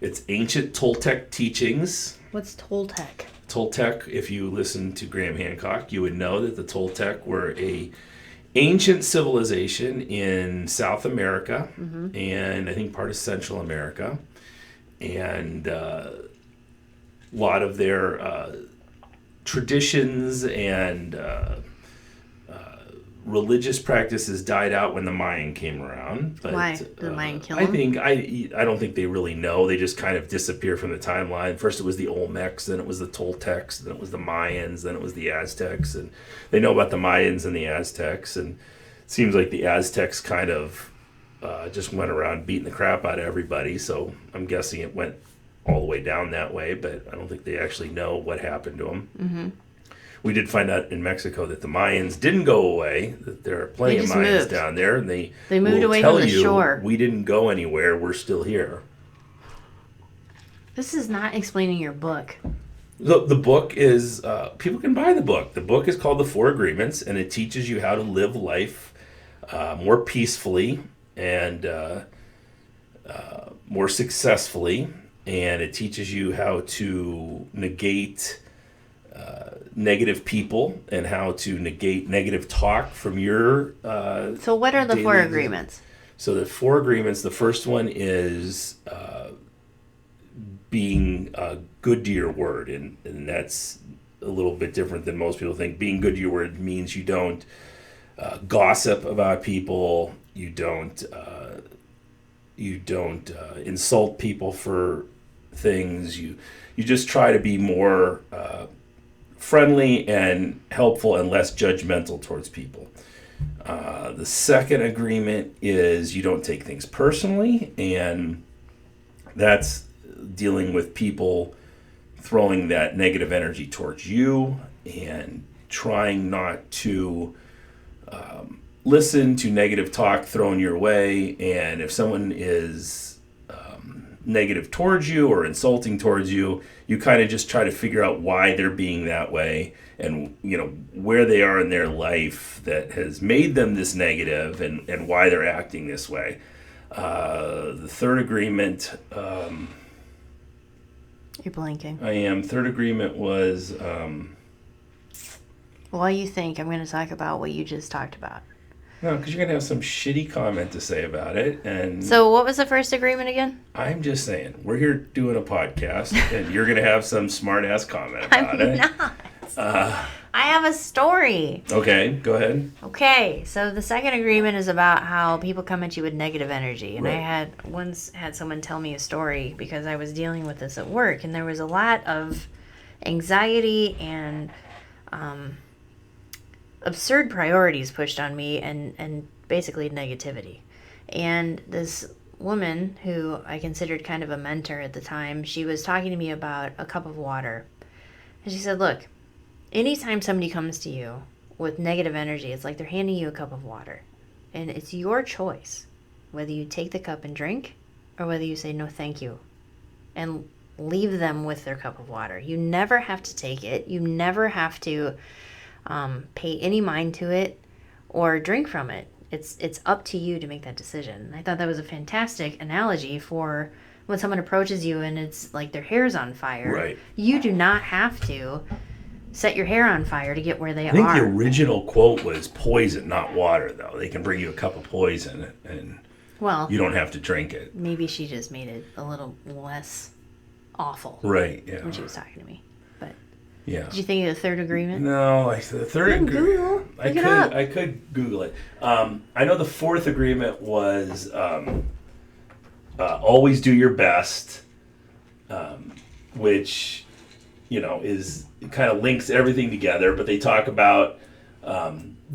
It's ancient Toltec teachings. What's Toltec? Toltec, if you listen to Graham Hancock, you would know that the Toltec were a ancient civilization in South America and I think part of Central America. And a lot of their traditions and religious practices died out when the Mayan came around. But, why? Did the Mayan kill them? I don't think they really know. They just kind of disappear from the timeline. First it was the Olmecs, then it was the Toltecs, then it was the Mayans, then it was the Aztecs. And they know about the Mayans and the Aztecs. And it seems like the Aztecs kind of just went around beating the crap out of everybody. So I'm guessing it went all the way down that way. But I don't think they actually know what happened to them. Mm-hmm. We did find out in Mexico that the Mayans didn't go away, that there are plenty of Mayans moved down there, and they moved away from the shore. We didn't go anywhere, we're still here. This is not explaining your book. The book is, people can buy the book. The book is called The Four Agreements, and it teaches you how to live life more peacefully and more successfully, and it teaches you how to negate negative people and how to negate negative talk from your so what are the four agreements? So the four agreements, the first one is being good to your word, and that's a little bit different than most people think. Being good to your word means you don't gossip about people, you don't insult people for things, you just try to be more friendly and helpful and less judgmental towards people. The second agreement is you don't take things personally, and that's dealing with people throwing that negative energy towards you and trying not to listen to negative talk thrown your way. And if someone is negative towards you or insulting towards you, you kind of just try to figure out why they're being that way and where they are in their life that has made them this negative and why they're acting this way. The third agreement, you're blanking. I am. Third agreement was while you think, I'm going to talk about what you just talked about. No, because you're going to have some shitty comment to say about it. And so what was the first agreement again? I'm just saying, we're here doing a podcast, and you're going to have some smart-ass comment about it. I'm not. I have a story. Okay, go ahead. Okay, so the second agreement is about how people come at you with negative energy. And right. I once had someone tell me a story because I was dealing with this at work, and there was a lot of anxiety and absurd priorities pushed on me and basically negativity. And this woman who I considered kind of a mentor at the time, she was talking to me about a cup of water. And she said, look, anytime somebody comes to you with negative energy, it's like they're handing you a cup of water. And it's your choice whether you take the cup and drink or whether you say no thank you and leave them with their cup of water. You never have to take it. You never have to pay any mind to it or drink from it. It's up to you to make that decision. I thought that was a fantastic analogy for when someone approaches you and it's like their hair's on fire. Right. You do not have to set your hair on fire to get where they are. I think the original quote was poison, not water, though. They can bring you a cup of poison and you don't have to drink it. Maybe she just made it a little less awful. Right, yeah. When she was talking to me. But yeah. Did you think of the third agreement? No, the third agreement. I could Google it. I know the fourth agreement was always do your best, which is kind of links everything together. But they talk about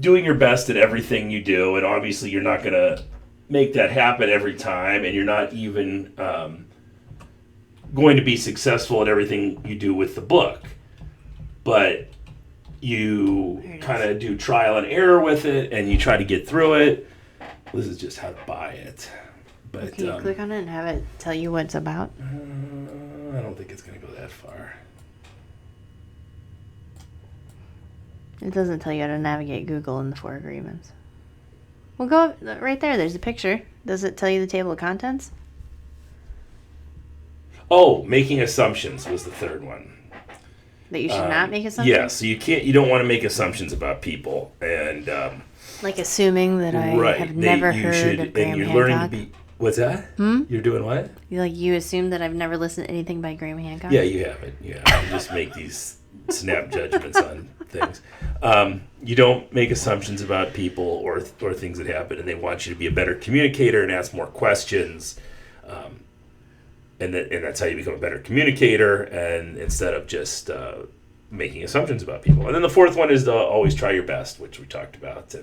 doing your best at everything you do, and obviously you're not going to make that happen every time, and you're not even going to be successful at everything you do with the book. But you kind of do trial and error with it, and you try to get through it. This is just how to buy it. But can you click on it and have it tell you what it's about? I don't think it's going to go that far. It doesn't tell you how to navigate Google in the four agreements. Well, go right there. There's a picture. Does it tell you the table of contents? Oh, making assumptions was the third one. That you should not make assumptions? Yeah, so you don't want to make assumptions about people. And like assuming that I have never heard of Graham Hancock? Learning to be... What's that? You're doing what? You assume that I've never listened to anything by Graham Hancock? Yeah, you haven't. Yeah, you just make these snap judgments on things. You don't make assumptions about people or things that happen, and they want you to be a better communicator and ask more questions. And that's how you become a better communicator, and instead of just making assumptions about people. And then the fourth one is to always try your best, which we talked about.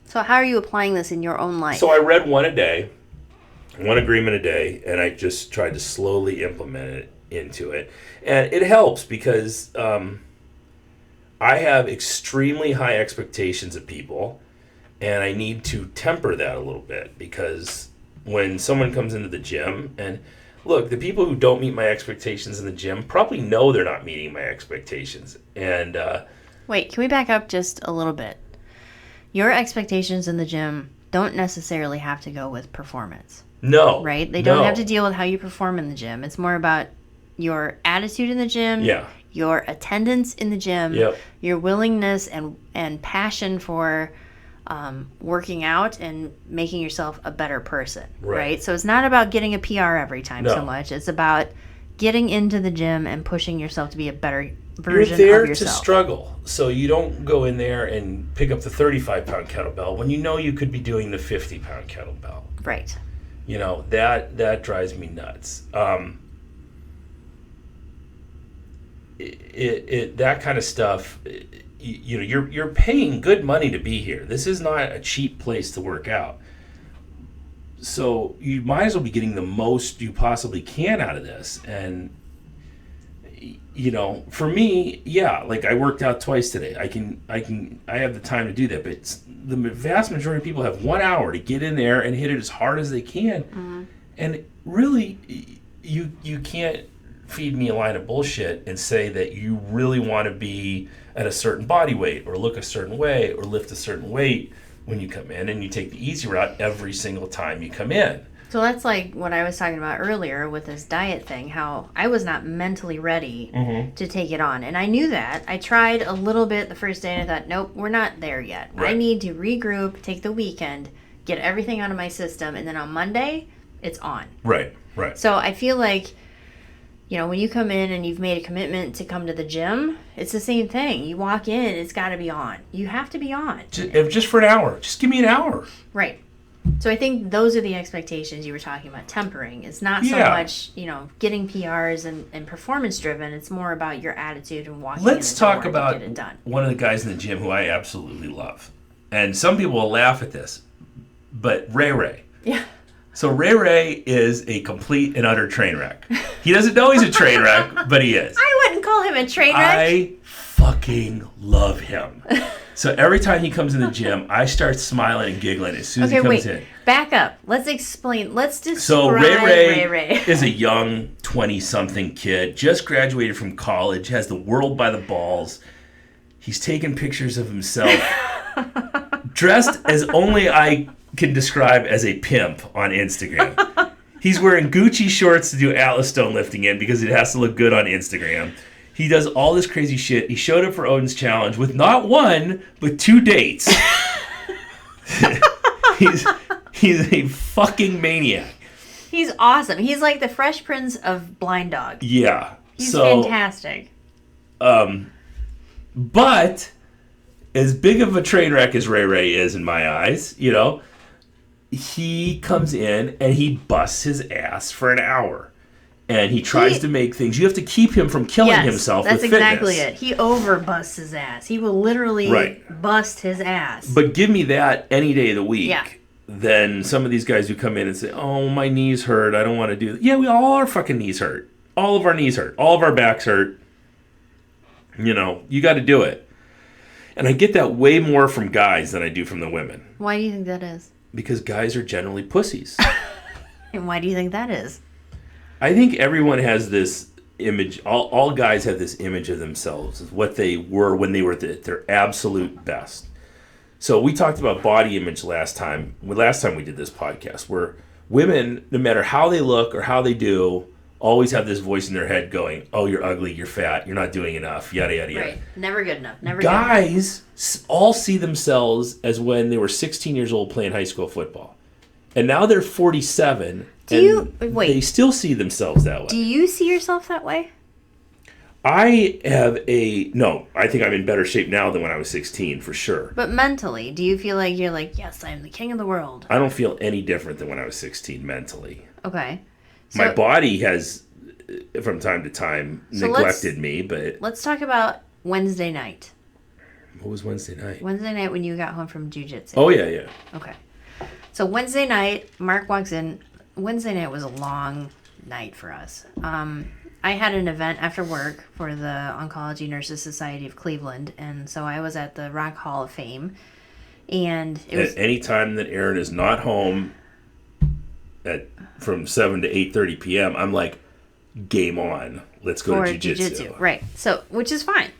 So how are you applying this in your own life? So I read one agreement a day, and I just tried to slowly implement it into it. And it helps because I have extremely high expectations of people, and I need to temper that a little bit because when someone comes into the gym, and look, the people who don't meet my expectations in the gym probably know they're not meeting my expectations. And wait, can we back up just a little bit? Your expectations in the gym don't necessarily have to go with performance. No. Right? They don't have to deal with how you perform in the gym. It's more about your attitude in the gym, your attendance in the gym, your willingness and passion for working out and making yourself a better person, right? So it's not about getting a PR every time so much. It's about getting into the gym and pushing yourself to be a better version of yourself. You're there to struggle. So you don't go in there and pick up the 35-pound kettlebell when you know you could be doing the 50-pound kettlebell. Right. You know, that drives me nuts. That kind of stuff, you know, you're paying good money to be here. This is not a cheap place to work out. So you might as well be getting the most you possibly can out of this. And, you know, for me, like I worked out twice today. I have the time to do that. But the vast majority of people have 1 hour to get in there and hit it as hard as they can. Mm-hmm. And really, you can't feed me a line of bullshit and say that you really want to be at a certain body weight or look a certain way or lift a certain weight when you come in, and you take the easy route every single time you come in. So that's like what I was talking about earlier with this diet thing, how I was not mentally ready to take it on. And I knew that. I tried a little bit the first day and I thought, nope, we're not there yet. Right. I need to regroup, take the weekend, get everything out of my system, and then on Monday, it's on. Right. So I feel like, you know, when you come in and you've made a commitment to come to the gym, it's the same thing. You walk in, it's got to be on. You have to be on. Just for an hour. Just give me an hour. Right. So I think those are the expectations you were talking about, tempering. It's not so much, you know, getting PRs and performance driven. It's more about your attitude and walking in the door to get it done. One of the guys in the gym who I absolutely love. And some people will laugh at this, but Ray. Yeah. So Ray is a complete and utter train wreck. He doesn't know he's a train wreck, but he is. I wouldn't call him a train wreck. I fucking love him. So every time he comes in the gym, I start smiling and giggling as soon as he comes in. Back up. Let's explain. Let's describe So Ray is a young 20-something kid, just graduated from college, has the world by the balls. He's taking pictures of himself, dressed as only I can describe as a pimp on Instagram. He's wearing Gucci shorts to do Atlas stone lifting in because it has to look good on Instagram. He does all this crazy shit. He showed up for Odin's Challenge with not one, but 2 dates. He's a fucking maniac. He's awesome. He's like the Fresh Prince of Blind Dog. Yeah. He's fantastic. But as big of a train wreck as Ray is in my eyes, you know, he comes in and he busts his ass for an hour. And he tries to make things. You have to keep him from killing himself with fitness. That's exactly it. He over-busts his ass. He will literally bust his ass. But give me that any day of the week. Than some of these guys who come in and say, oh, my knees hurt. I don't want to do that. Yeah, we all our fucking knees hurt. All of our knees hurt. All of our backs hurt. You know, you got to do it. And I get that way more from guys than I do from the women. Why do you think that is? Because guys are generally pussies. And why do you think that is? I think everyone has this image. All guys have this image of themselves, as what they were when they were at their absolute best. So we talked about body image last time we did this podcast, where women, no matter how they look or how they do, always have this voice in their head going, oh, you're ugly, you're fat, you're not doing enough, yada, yada, yada. Right. Never good enough. Guys all see themselves as when they were 16 years old playing high school football. And now they're 47. They still see themselves that way. Do you see yourself that way? I think I'm in better shape now than when I was 16, for sure. But mentally, do you feel like you're like, yes, I'm the king of the world? I don't feel any different than when I was 16 mentally. Okay. My body has, from time to time, neglected me, but... Let's talk about Wednesday night. What was Wednesday night? Wednesday night when you got home from jiu-jitsu. Oh, yeah. Okay. So Wednesday night, Mark walks in. Wednesday night was a long night for us. I had an event after work for the Oncology Nurses Society of Cleveland, and so I was at the Rock Hall of Fame. And it was... Any time that Erin is not home from 7 to 8:30 p.m., I'm like, game on. Let's go to jiu-jitsu. Right. So, which is fine.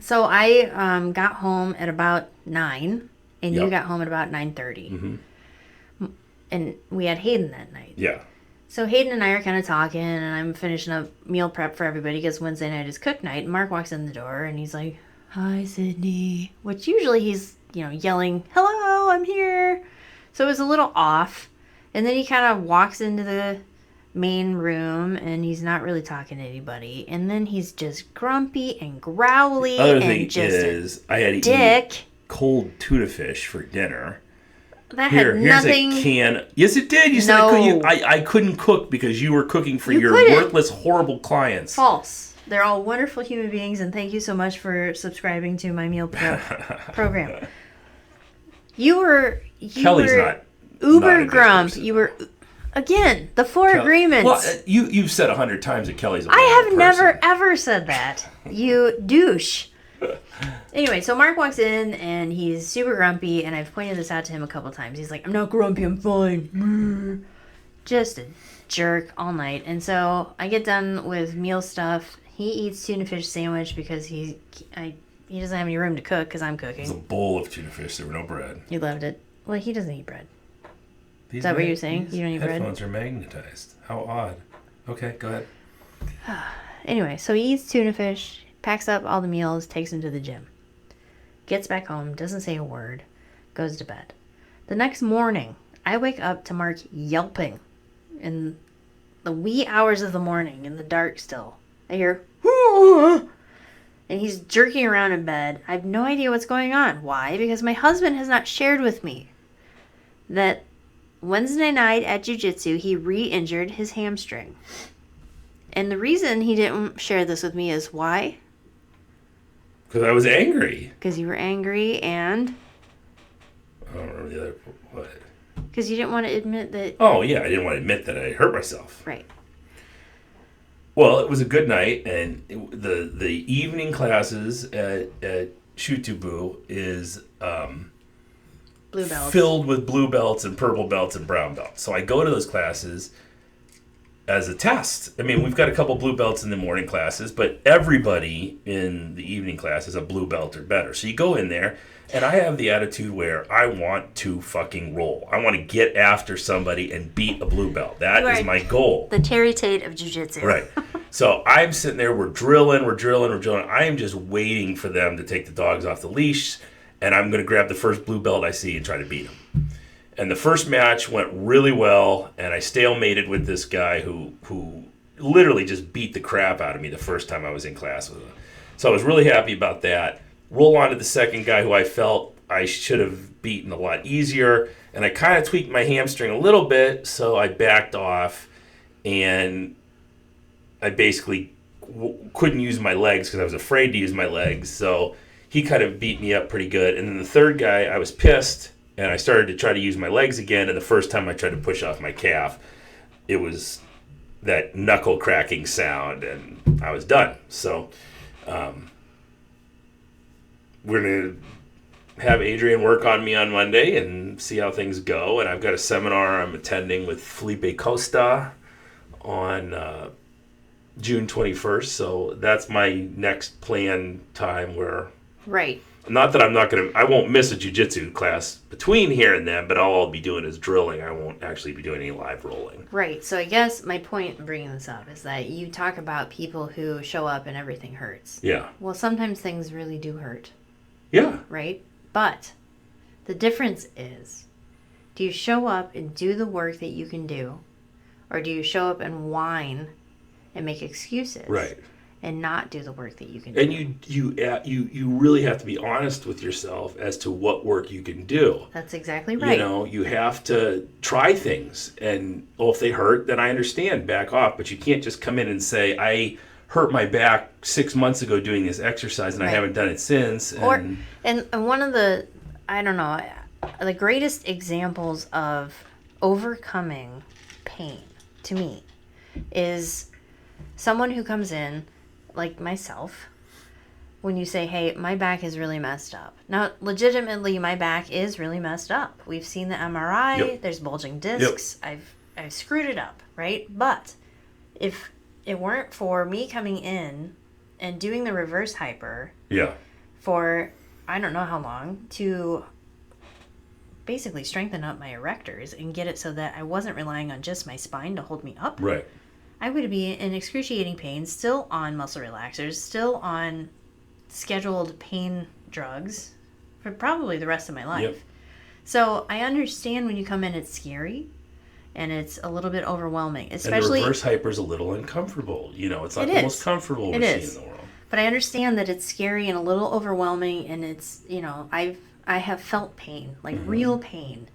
So I got home at about 9, and you got home at about 9:30. Mm-hmm. And we had Hayden that night. Yeah. So Hayden and I are kind of talking, and I'm finishing up meal prep for everybody because Wednesday night is cook night. And Mark walks in the door, and he's like, "Hi, Sydney," which usually he's, yelling, "Hello, I'm here." So it was a little off. And then he kind of walks into the main room, and he's not really talking to anybody. And then he's just grumpy and growly. Other thing is, I had to eat cold tuna fish for dinner. That had nothing. Here's a can. Yes, it did. You said I couldn't cook because you were cooking for your worthless, horrible clients. False. They're all wonderful human beings, and thank you so much for subscribing to my meal prep program. Kelly's not uber grump. You were, again, the four agreements. Well, you've said 100 times that Kelly's a I have never ever said that. You douche. Anyway, so Mark walks in, and he's super grumpy, and I've pointed this out to him a couple times. He's like, "I'm not grumpy, I'm fine." Just a jerk all night. And so I get done with meal stuff. He eats tuna fish sandwich because he doesn't have any room to cook because I'm cooking. It's a bowl of tuna fish. There were no bread. He loved it. Well, he doesn't eat bread. Is that what you're saying? You don't eat bread? Headphones are magnetized. How odd. Okay, go ahead. Anyway, so he eats tuna fish, packs up all the meals, takes him to the gym. Gets back home, doesn't say a word, goes to bed. The next morning, I wake up to Mark yelping in the wee hours of the morning, in the dark still. I hear, "Hoo!" And he's jerking around in bed. I have no idea what's going on. Why? Because my husband has not shared with me that Wednesday night at jiu-jitsu, he re-injured his hamstring. And the reason he didn't share this with me is why? Because I was angry. Because you were angry and... I don't remember the other... What? Because you didn't want to admit that... Oh, yeah. I didn't want to admit that I hurt myself. Right. Well, it was a good night, and the evening classes at Shutubu is blue belts. Filled with blue belts and purple belts and brown belts. So I go to those classes as a test. I mean, we've got a couple blue belts in the morning classes, but everybody in the evening class is a blue belt or better. So you go in there, and I have the attitude where I want to fucking roll. I want to get after somebody and beat a blue belt. That is my goal. The Terry Tate of jiu-jitsu. Right. So I'm sitting there, we're drilling. I am just waiting for them to take the dogs off the leash, and I'm going to grab the first blue belt I see and try to beat them. And the first match went really well, and I stalemated with this guy who literally just beat the crap out of me the first time I was in class with him. So I was really happy about that. Roll on to the second guy who I felt I should have beaten a lot easier, and I kind of tweaked my hamstring a little bit, so I backed off, and I basically couldn't use my legs because I was afraid to use my legs, so he kind of beat me up pretty good. And then the third guy, I was pissed, and I started to try to use my legs again, and the first time I tried to push off my calf, it was that knuckle cracking sound, and I was done. So we're going to have Adrian work on me on Monday and see how things go. And I've got a seminar I'm attending with Felipe Costa on June 21st. So that's my next planned time where... Right. Not that I won't miss a jiu-jitsu class between here and then, but all I'll be doing is drilling. I won't actually be doing any live rolling. Right. So I guess my point in bringing this up is that you talk about people who show up and everything hurts. Yeah. Well, sometimes things really do hurt. Yeah. Right? But the difference is, do you show up and do the work that you can do, or do you show up and whine and make excuses? Right. and not do the work that you can And do. you really have to be honest with yourself as to what work you can do. That's exactly right. You have to try things, and if they hurt, then I understand, back off. But you can't just come in and say, I hurt my back 6 months ago doing this exercise, and I haven't done it since. And one of the, I don't know, the greatest examples of overcoming pain to me is someone who comes in, like myself, when you say, hey, my back is really messed up. Now, legitimately, my back is really messed up. We've seen the MRI. Yep. There's bulging discs. Yep. I've screwed it up, right? But if it weren't for me coming in and doing the reverse hyper for I don't know how long to basically strengthen up my erectors and get it so that I wasn't relying on just my spine to hold me up. Right. I would be in excruciating pain, still on muscle relaxers, still on scheduled pain drugs for probably the rest of my life. Yep. So I understand when you come in, it's scary and it's a little bit overwhelming. Especially, and the reverse hyper is a little uncomfortable. It's not the most comfortable machine in the world. But I understand that it's scary and a little overwhelming, and it's, I have felt pain, like real pain.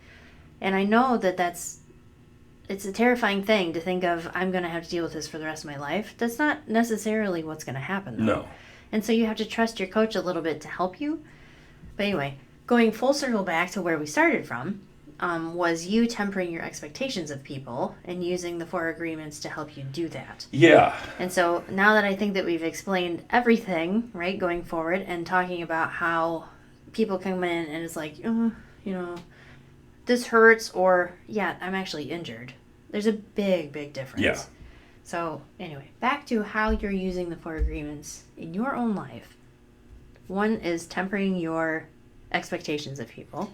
And I know that it's a terrifying thing to think of, I'm going to have to deal with this for the rest of my life. That's not necessarily what's going to happen, though. No. And so you have to trust your coach a little bit to help you. But anyway, going full circle back to where we started from, was you tempering your expectations of people and using the 4 agreements to help you do that. Yeah. And so now that I think that we've explained everything, right, going forward, and talking about how people come in and it's like, this hurts, or, I'm actually injured. There's a big, big difference. Yeah. So, anyway, back to how you're using the 4 agreements in your own life. One is tempering your expectations of people.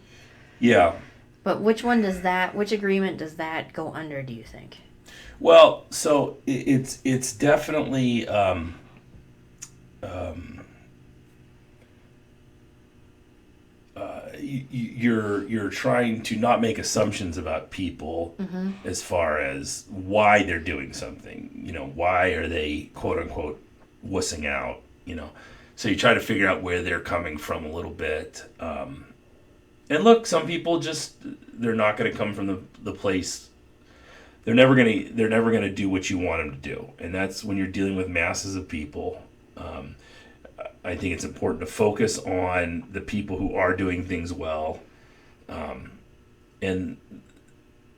Yeah. But which agreement does that go under, do you think? Well, so it's definitely you're trying to not make assumptions about people as far as why they're doing something. Why are they quote unquote wussing out? So you try to figure out where they're coming from a little bit. And look, some people they're not going to come from the place. They're never going to do what you want them to do. And that's when you're dealing with masses of people. I think it's important to focus on the people who are doing things well. And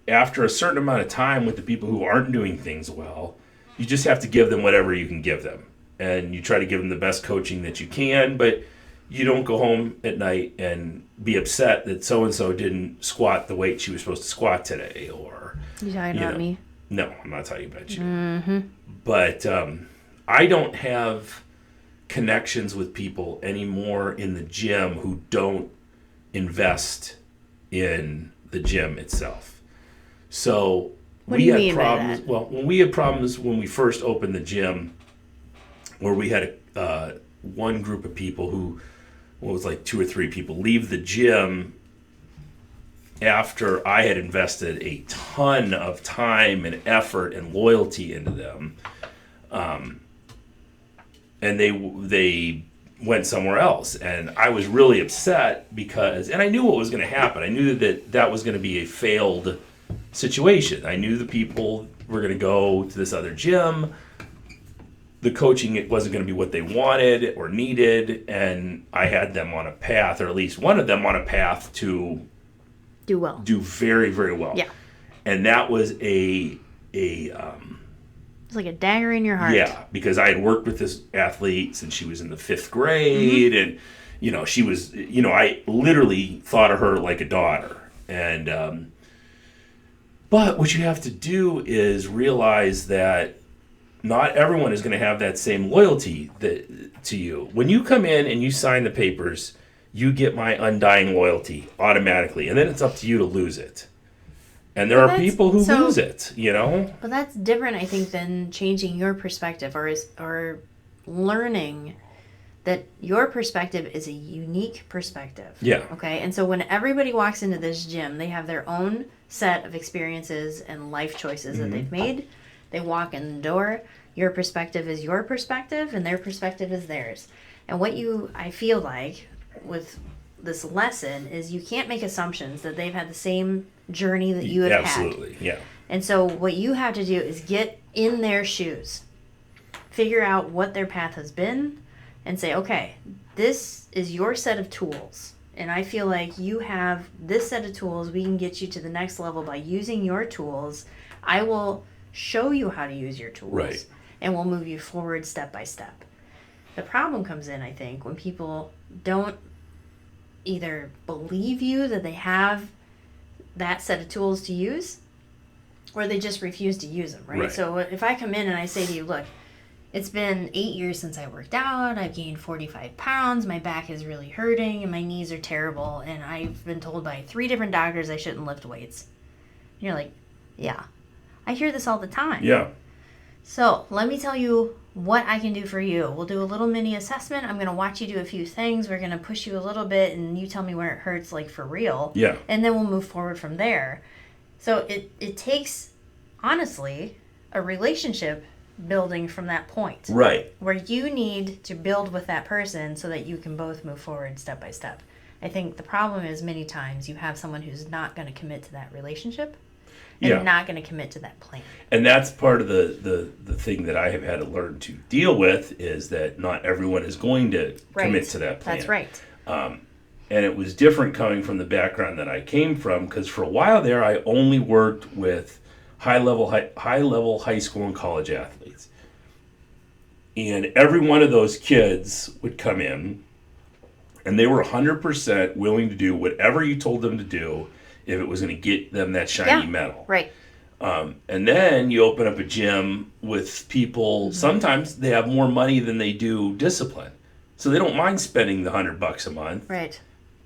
after a certain amount of time with the people who aren't doing things well, you just have to give them whatever you can give them. And you try to give them the best coaching that you can, but you don't go home at night and be upset that so-and-so didn't squat the weight she was supposed to squat today. Or you talking about me? No, I'm not talking about you. Mm-hmm. But I don't have connections with people anymore in the gym who don't invest in the gym itself. So we had problems. Well, when we had problems when we first opened the gym, where we had one group of people who, was like 2 or 3 people, leave the gym after I had invested a ton of time and effort and loyalty into them, and they went somewhere else, and I was really upset and I knew what was going to happen. I knew that was going to be a failed situation. I knew the people were going to go to this other gym. The coaching, it wasn't going to be what they wanted or needed, and I had them on a path, or at least one of them on a path to do very, very well. Yeah. And that was it's like a dagger in your heart. Yeah, because I had worked with this athlete since she was in the 5th grade, and she was, I literally thought of her like a daughter. And but what you have to do is realize that not everyone is going to have that same loyalty to you. When you come in and you sign the papers, you get my undying loyalty automatically, and then it's up to you to lose it. And there are people who lose it, But that's different, I think, than changing your perspective or learning that your perspective is a unique perspective. Yeah. Okay? And so when everybody walks into this gym, they have their own set of experiences and life choices that they've made. They walk in the door. Your perspective is your perspective, and their perspective is theirs. And I feel like, with this lesson, is you can't make assumptions that they've had the same journey that you have had. Absolutely, yeah. And so what you have to do is get in their shoes. Figure out what their path has been and say, okay, this is your set of tools. And I feel like you have this set of tools. We can get you to the next level by using your tools. I will show you how to use your tools. Right. And we'll move you forward step by step. The problem comes in, I think, when people don't either believe you that they have that set of tools to use, or they just refuse to use them, right? So if I come in and I say to you, look, it's been 8 years since I worked out, I've gained 45 pounds, my back is really hurting, and my knees are terrible, and I've been told by 3 different doctors I shouldn't lift weights. And you're like, yeah, I hear this all the time. Yeah. So let me tell you what I can do for you. We'll do a little mini assessment. I'm going to watch you do a few things. We're going to push you a little bit, and you tell me where it hurts, like for real. Yeah. And then we'll move forward from there. So it takes, honestly, a relationship building from that point. Right. Where you need to build with that person so that you can both move forward step by step. I think the problem is many times you have someone who's not going to commit to that relationship. And not going to commit to that plan. And that's part of the thing that I have had to learn to deal with, is that not everyone is going to commit to that plan. That's right. And it was different coming from the background that I came from, because for a while there I only worked with high level high school and college athletes. And every one of those kids would come in, and they were 100% willing to do whatever you told them to do if it was going to get them that shiny medal. Right. And then you open up a gym with people, sometimes they have more money than they do discipline. So they don't mind spending the $100 a month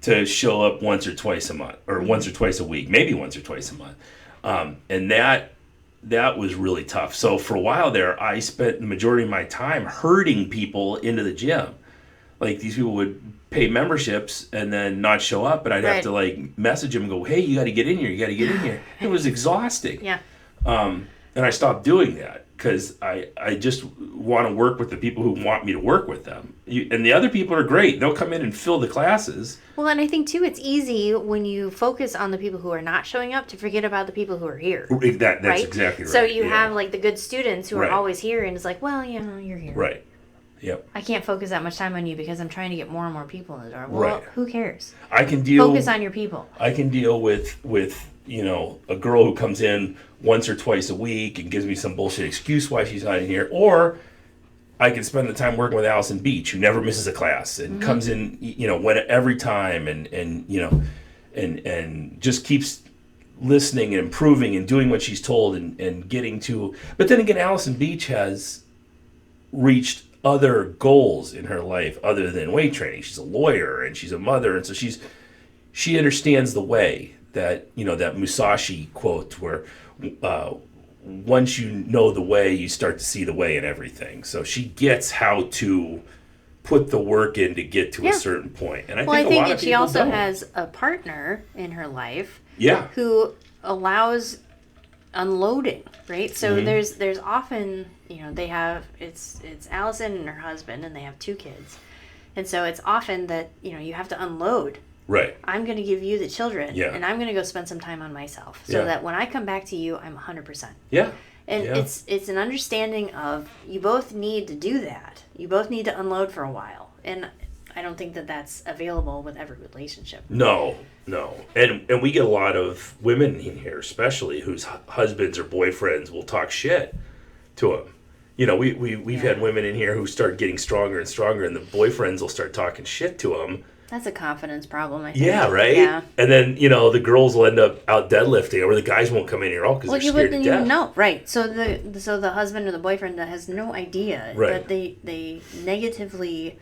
to show up once or twice a month, or once or twice a week, maybe once or twice a month. And that was really tough. So for a while there, I spent the majority of my time herding people into the gym. Like, these people would pay memberships and then not show up, but I'd have to like message them and go, hey, you got to get in here. You got to get in here. It was exhausting. Yeah. And I stopped doing that because I just want to work with the people who want me to work with them. And the other people are great. They'll come in and fill the classes. Well, and I think too, it's easy when you focus on the people who are not showing up to forget about the people who are here. That's exactly right. So you have like the good students who are always here, and it's like, well, yeah, you're here. Right. Yep. I can't focus that much time on you because I'm trying to get more and more people in the door. Well, who cares? I can deal. Focus on your people. I can deal with a girl who comes in once or twice a week and gives me some bullshit excuse why she's not in here, or I can spend the time working with Allison Beach, who never misses a class and comes in, every time and just keeps listening and improving and doing what she's told and getting to. But then again, Allison Beach has reached other goals in her life other than weight training. She's a lawyer and she's a mother, and so she understands the way that that Musashi quote where once you know the way, you start to see the way in everything. So she gets how to put the work in to get to a certain point. And I think that she also has a partner in her life who allows unloading, right? So there's often, they have, it's Allison and her husband, and they have 2 kids. And so it's often that, you have to unload. Right. I'm going to give you the children, and I'm going to go spend some time on myself so that when I come back to you, I'm 100%. Yeah. And it's an understanding of you both need to do that. You both need to unload for a while. And I don't think that that's available with every relationship. No. And we get a lot of women in here, especially, whose husbands or boyfriends will talk shit to them. We've had women in here who start getting stronger and stronger, and the boyfriends will start talking shit to them. That's a confidence problem, I think. Yeah, right? Yeah. And then, the girls will end up out deadlifting, or the guys won't come in here at all because they're scared to death. You wouldn't even know. Right. So the husband or the boyfriend that has no idea that they negatively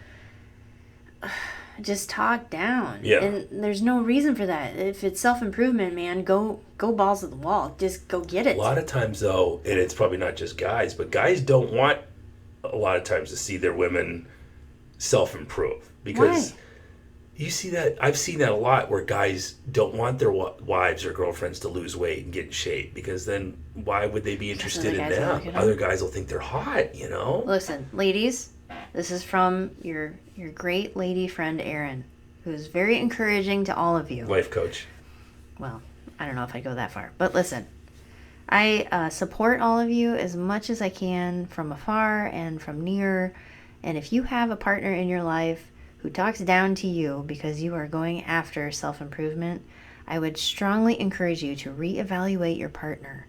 just talk down. Yeah. And there's no reason for that. If it's self-improvement, man, go balls to the wall. Just go get it. A lot of times, though, and it's probably not just guys, but guys don't want a lot of times to see their women self-improve. Because why? You see that? I've seen that a lot where guys don't want their wives or girlfriends to lose weight and get in shape, because then why would they be interested in them? Other guys will think they're hot, you know? Listen, ladies, this is from your great lady friend Erin, who's very encouraging to all of you. Life coach. Well, I don't know if I go that far, but listen. I support all of you as much as I can from afar and from near. And if you have a partner in your life who talks down to you because you are going after self-improvement, I would strongly encourage you to reevaluate your partner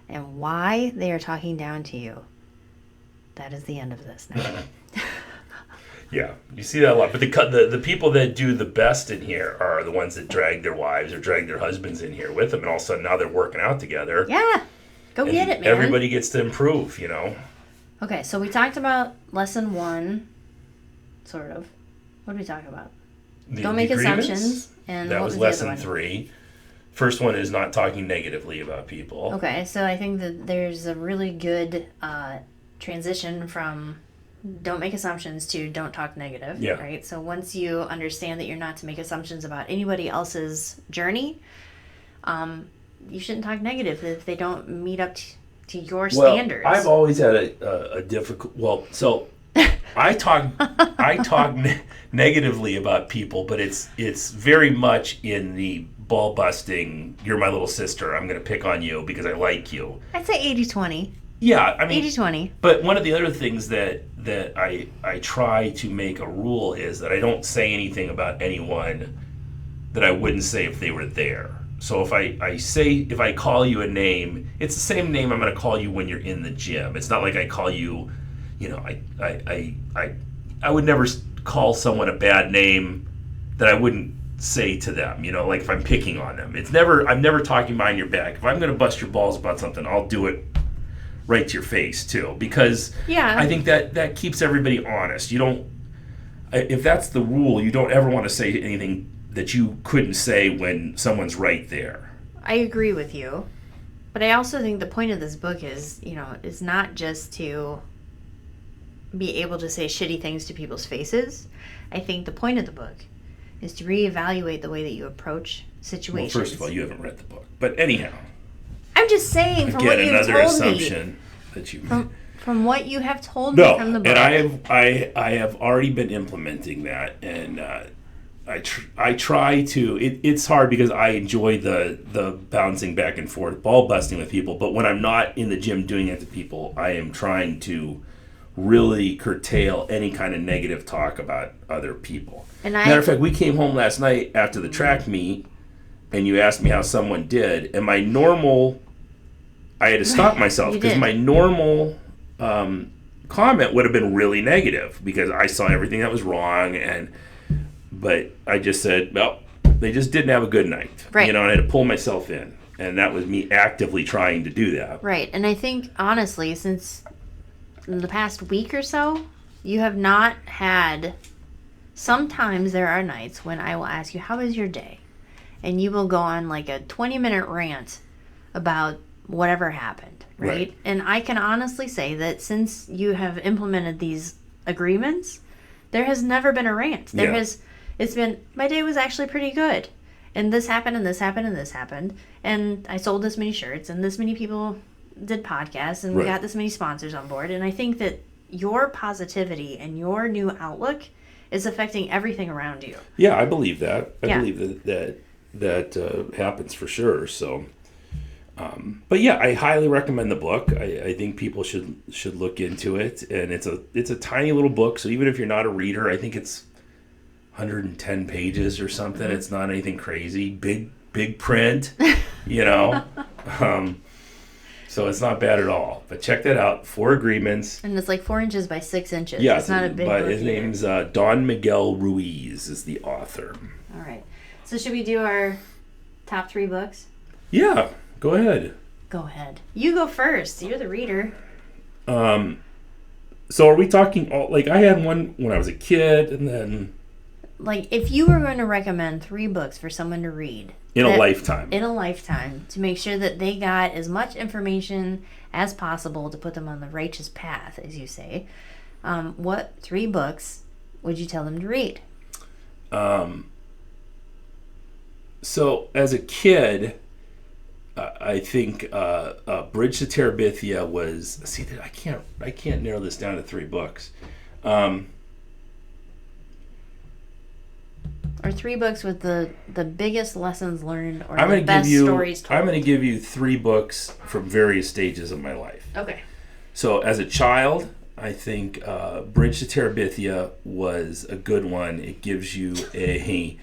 and why they are talking down to you. That is the end of this now. Yeah, you see that a lot. But the people that do the best in here are the ones that drag their wives or drag their husbands in here with them, and all of a sudden now they're working out together. Yeah, go get it, man. Everybody gets to improve, you know. Okay, so we talked about lesson 1, sort of. What did we talk about? Don't make assumptions. And that what was the lesson other one? 3. First one is not talking negatively about people. Okay, so I think that there's a really good transition from don't make assumptions to don't talk negative. Yeah. Right? So once you understand that you're not to make assumptions about anybody else's journey, you shouldn't talk negative if they don't meet up to your standards. I've always had a difficult... Well, so I talk negatively about people, but it's very much in the ball busting, you're my little sister, I'm going to pick on you because I like you. I'd say 80-20. Yeah, I mean... 80-20. But one of the other things that I try to make a rule is that I don't say anything about anyone that I wouldn't say if they were there. So if I call you a name, it's the same name I'm going to call you when you're in the gym. It's not like I call you, you know, I would never call someone a bad name that I wouldn't say to them, you know, like if I'm picking on them. I'm never talking behind your back. If I'm going to bust your balls about something, I'll do it right to your face too, because I think that keeps everybody honest. You don't, if that's the rule, you don't ever want to say anything that you couldn't say when someone's right there. I agree with you, but I also think the point of this book is, you know, is not just to be able to say shitty things to people's faces. I think the point of the book is to reevaluate the way that you approach situations. Well, first of all, you haven't read the book, but anyhow. I'm just saying from what you've told assumption me. That you from what you have told me from the book. And I have already been implementing that, and I try to. It's hard because I enjoy the bouncing back and forth, ball busting with people. But when I'm not in the gym doing it to people, I am trying to really curtail any kind of negative talk about other people. Matter of fact, we came home last night after the track meet, and you asked me how someone did, and my normal, I had to stop myself because my normal comment would have been really negative because I saw everything that was wrong, but I just said, well, they just didn't have a good night, right. You know, and I had to pull myself in, and that was me actively trying to do that. Right, and I think honestly, since in the past week or so, you have not had. Sometimes there are nights when I will ask you, how was your day? And you will go on like a 20-minute rant about whatever happened, right? And I can honestly say that since you have implemented these agreements, there has never been a rant. It's been, my day was actually pretty good. And this happened, and this happened, and this happened. And I sold this many shirts, and this many people did podcasts, and we got this many sponsors on board. And I think that your positivity and your new outlook is affecting everything around you. Yeah, I believe that. I believe that happens for sure. So, but yeah, I highly recommend the book. I think people should look into it, and it's a tiny little book. So even if you're not a reader, I think it's 110 pages or something. Mm-hmm. It's not anything crazy. Big print, you know. So it's not bad at all. But check that out. 4 agreements. And it's like 4 inches by 6 inches. Yeah, it's not a big book. His name's Don Miguel Ruiz is the author. All right. So should we do our top 3 books? Yeah, go ahead. Go ahead. You go first. You're the reader. So are we talking like I had one when I was a kid, and then like if you were going to recommend 3 books for someone to read in a lifetime to make sure that they got as much information as possible to put them on the righteous path, as you say, what 3 books would you tell them to read? So as a kid, I think Bridge to Terabithia was. See, I can't narrow this down to 3 books. Or 3 books with the biggest lessons learned or I'm the gonna best give you. stories told. I'm going to give you 3 books from various stages of my life. Okay. So as a child, I think Bridge to Terabithia was a good one. It gives you a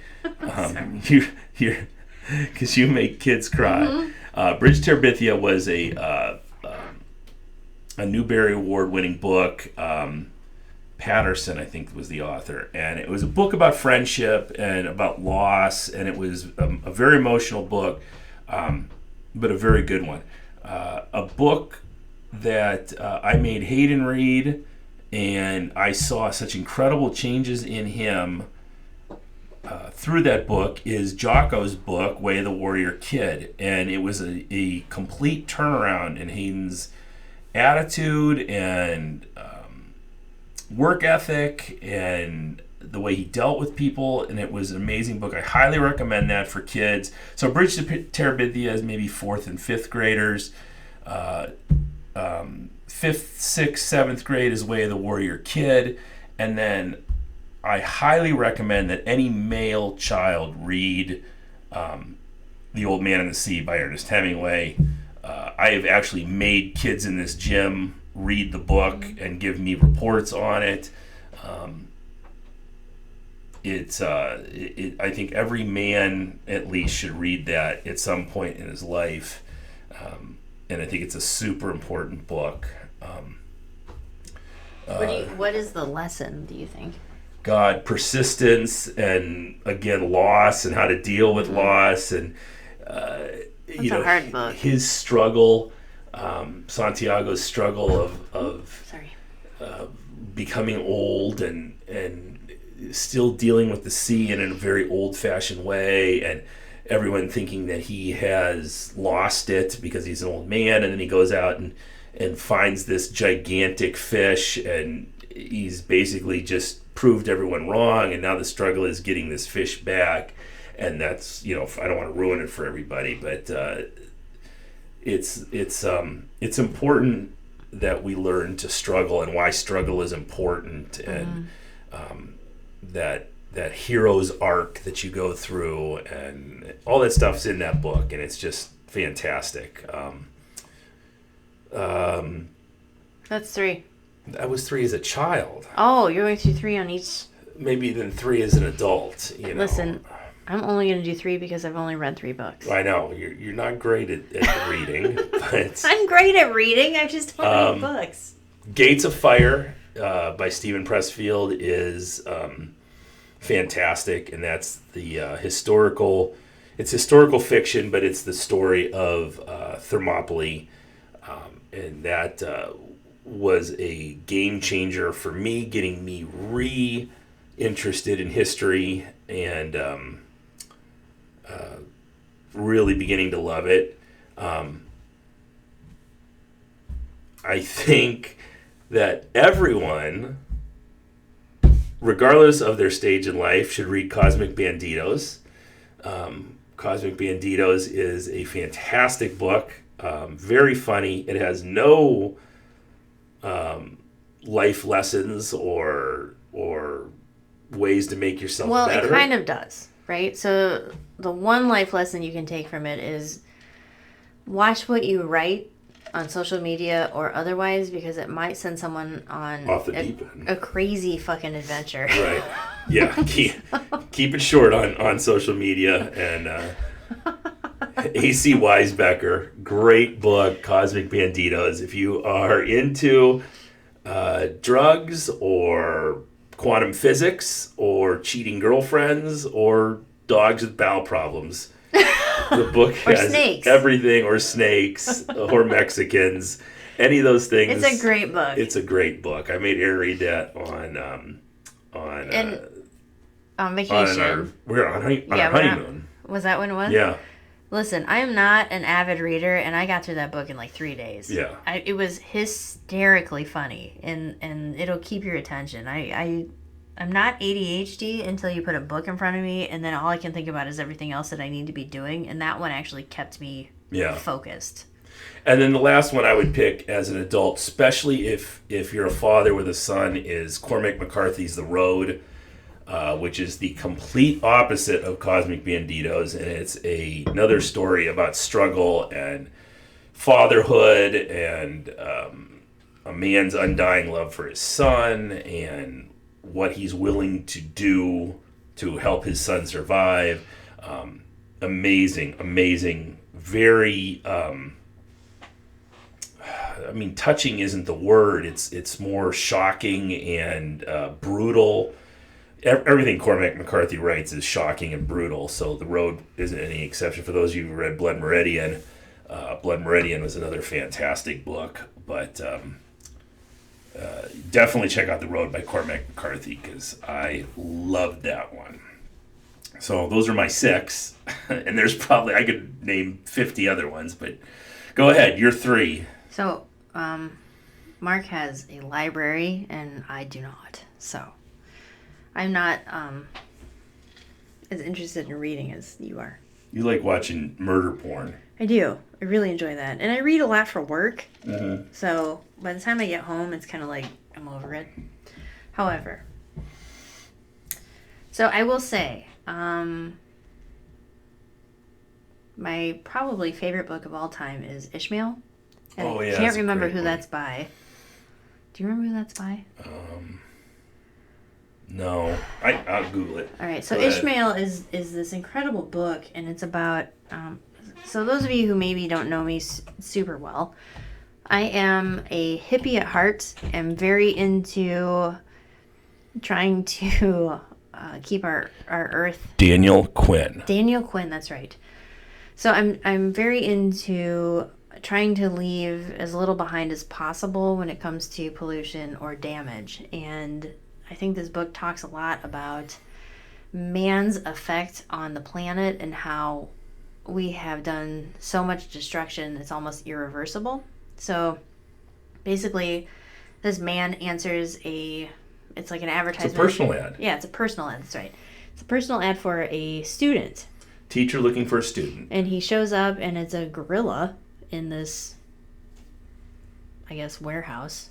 because you make kids cry. Mm-hmm. Bridge to Terabithia was a Newbery Award-winning book. Patterson, I think, was the author, and it was a book about friendship and about loss, and it was a very emotional book, but a very good one. A book that I made Hayden read, and I saw such incredible changes in him through that book is Jocko's book, Way of the Warrior Kid, and it was a complete turnaround in Hayden's attitude and work ethic and the way he dealt with people, and it was an amazing book. I highly recommend that for kids. So Bridge to Terabithia is maybe 4th and 5th graders. 5th, 6th, 7th grade is Way of the Warrior Kid, and then I highly recommend that any male child read The Old Man and the Sea by Ernest Hemingway. I have actually made kids in this gym read the book and give me reports on it. I think every man at least should read that at some point in his life, and I think it's a super important book. What is the lesson, do you think? God, persistence, and again, loss, and how to deal with loss, and It's a hard book. His struggle, Santiago's struggle of becoming old and still dealing with the sea in a very old-fashioned way, and everyone thinking that he has lost it because he's an old man, and then he goes out and finds this gigantic fish, and he's basically just proved everyone wrong, and now the struggle is getting this fish back. And that's, I don't want to ruin it for everybody, but it's important that we learn to struggle and why struggle is important, and that hero's arc that you go through, and all that stuff's in that book, and it's just fantastic. That's 3. That was 3 as a child. Oh, you're going through 3 on each. Maybe then 3 as an adult. Listen, I'm only going to do 3 because I've only read 3 books. I know you're not great at reading, but I'm great at reading. I just don't read books. Gates of Fire by Stephen Pressfield is fantastic, and that's the historical. It's historical fiction, but it's the story of Thermopylae, and that was a game changer for me, getting me interested in history and really beginning to love it. I think that everyone, regardless of their stage in life, should read Cosmic Banditos. Cosmic Banditos is a fantastic book, very funny. It has no life lessons or ways to make yourself better. Well, it kind of does, right? So the one life lesson you can take from it is watch what you write on social media or otherwise, because it might send someone on off the deep end. A crazy fucking adventure. Right. Yeah. Keep it short on social media. And A.C. Weisbecker, great book, Cosmic Banditos. If you are into drugs or quantum physics or cheating girlfriends or dogs with bowel problems, the book has snakes. Everything, or snakes, or Mexicans, any of those things. It's a great book. It's a great book. I made Erin read that on vacation. We're on our honeymoon. Was that when it was? Yeah. Listen, I am not an avid reader, and I got through that book in like 3 days. Yeah. It was hysterically funny, and it'll keep your attention. I I'm not ADHD until you put a book in front of me, and then all I can think about is everything else that I need to be doing, and that one actually kept me focused. And then the last one I would pick as an adult, especially if you're a father with a son, is Cormac McCarthy's The Road, which is the complete opposite of Cosmic Banditos, and it's another story about struggle and fatherhood and a man's undying love for his son and what he's willing to do to help his son survive. Amazing, very... touching isn't the word. It's more shocking and brutal. Everything Cormac McCarthy writes is shocking and brutal, so The Road isn't any exception. For those of you who read Blood Meridian, Blood Meridian was another fantastic book, but definitely check out The Road by Cormac McCarthy, because I loved that one. So those are my 6, and there's probably, I could name 50 other ones, but go ahead, you're 3. So, Mark has a library, and I do not. So, I'm not as interested in reading as you are. You like watching murder porn. I do. I really enjoy that. And I read a lot for work. Mm-hmm. So, by the time I get home, it's kind of like I'm over it. However, so I will say, my probably favorite book of all time is Ishmael. And I can't remember who that's by. Do you remember who that's by? No. I'll Google it. All right. So Ishmael is this incredible book, and it's about... so those of you who maybe don't know me super well, I am a hippie at heart. I'm very into trying to keep our earth... Daniel Quinn, that's right. So I'm very into trying to leave as little behind as possible when it comes to pollution or damage. And I think this book talks a lot about man's effect on the planet and how we have done so much destruction it's almost irreversible. So basically, this man answers it's like an advertisement. It's a personal ad. Yeah, it's a personal ad, that's right. It's a personal ad for a student. Teacher looking for a student. And he shows up, and it's a gorilla in this, I guess, warehouse.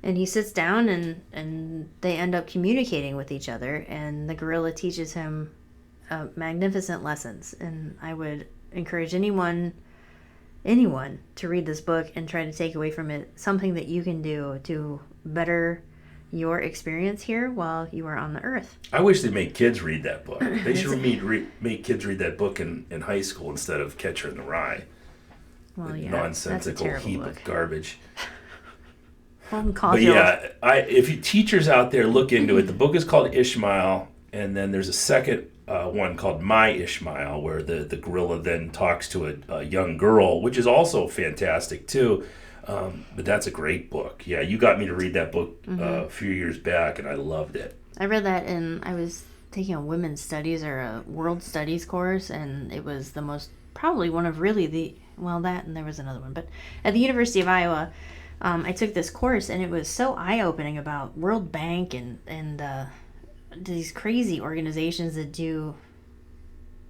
And he sits down, and they end up communicating with each other, and the gorilla teaches him magnificent lessons. And I would encourage anyone to read this book and try to take away from it something that you can do to better your experience here while you are on the earth. I wish they made kids read that book. They should make kids read that book in high school instead of Catcher in the Rye. Well, yeah, nonsensical heap of garbage. But yeah, if you teachers out there, look into it. The book is called Ishmael, and then there's a second one called My Ishmael, where the gorilla then talks to a young girl, which is also fantastic too. But that's a great book. Yeah, you got me to read that book a few years back, and I loved it. I read that, and I was taking a women's studies or a world studies course, and it was the most, probably one of really that, and there was another one. But at the University of Iowa, I took this course, and it was so eye-opening about World Bank and these crazy organizations that do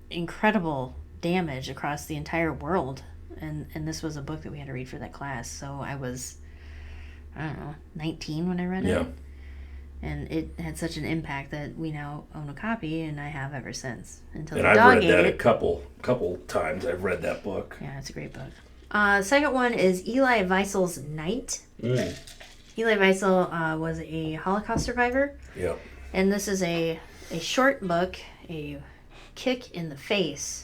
incredible damage across the entire world. And this was a book that we had to read for that class. So I was, 19 when I read it. And it had such an impact that we now own a copy, and I have ever since. Until the dog ate it. And I've read that a couple times. I've read that book. Yeah, it's a great book. Second one is Elie Wiesel's Night. Elie Wiesel was a Holocaust survivor. Yep. And this is a short book, a kick in the face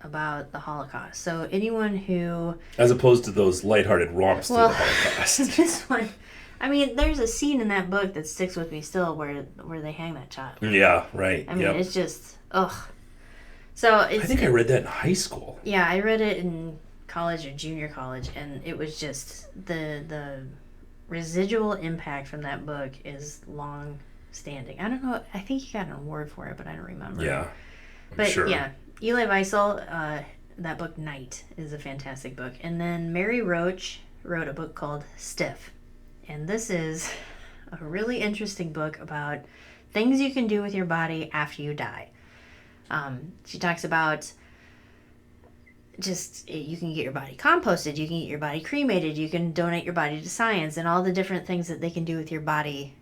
about the Holocaust. So anyone who... As opposed to those lighthearted romps through the Holocaust. This one... I mean, there's a scene in that book that sticks with me still where they hang that child. Yeah, right. I mean, it's just... Ugh. So it's... I think I read that in high school. Yeah, I read it in college or junior college, and it was just... The residual impact from that book is long-standing. I don't know... I think he got an award for it, but I don't remember. Yeah, But sure. Yeah, Elie Wiesel, that book Night is a fantastic book. And then Mary Roach wrote a book called Stiff. And this is a really interesting book about things you can do with your body after you die. She talks about just you can get your body composted, you can get your body cremated, you can donate your body to science, and all the different things that they can do with your body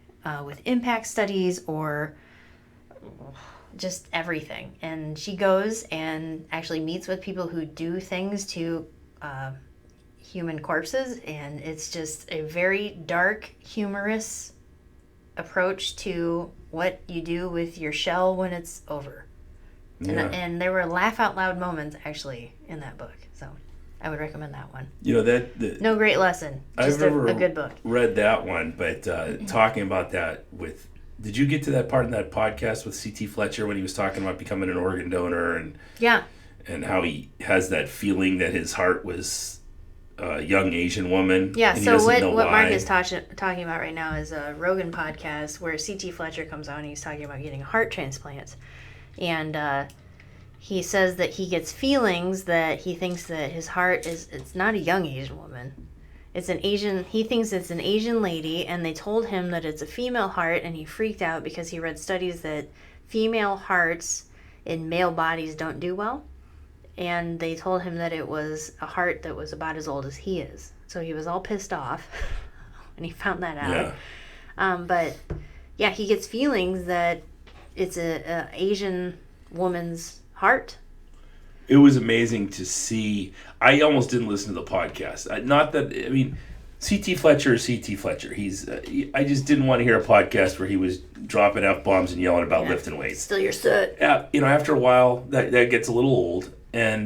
with impact studies or just everything. And she goes and actually meets with people who do things to human corpses, and it's just a very dark, humorous approach to what you do with your shell when it's over. Yeah. And there were laugh out loud moments actually in that book, so I would recommend that one. No great lesson, just a good book. Read that one, but talking about that with, did you get to that part in that podcast with C.T. Fletcher when he was talking about becoming an organ donor and how he has that feeling that his heart was a young Asian woman? Yeah, so what Mark is talking about right now is a Rogan podcast where C.T. Fletcher comes on and he's talking about getting a heart transplant. And he says that he gets feelings that he thinks that his heart it's not a young Asian woman. He thinks it's an Asian lady, and they told him that it's a female heart, and he freaked out because he read studies that female hearts in male bodies don't do well. And they told him that it was a heart that was about as old as he is. So he was all pissed off when he found that out. Yeah. But yeah, he gets feelings that it's a Asian woman's heart. It was amazing to see. I almost didn't listen to the podcast. Not that, I mean, C.T. Fletcher is C.T. Fletcher. I just didn't want to hear a podcast where he was dropping F-bombs and yelling about lifting weights. Still your set. Yeah, after a while, that gets a little old. And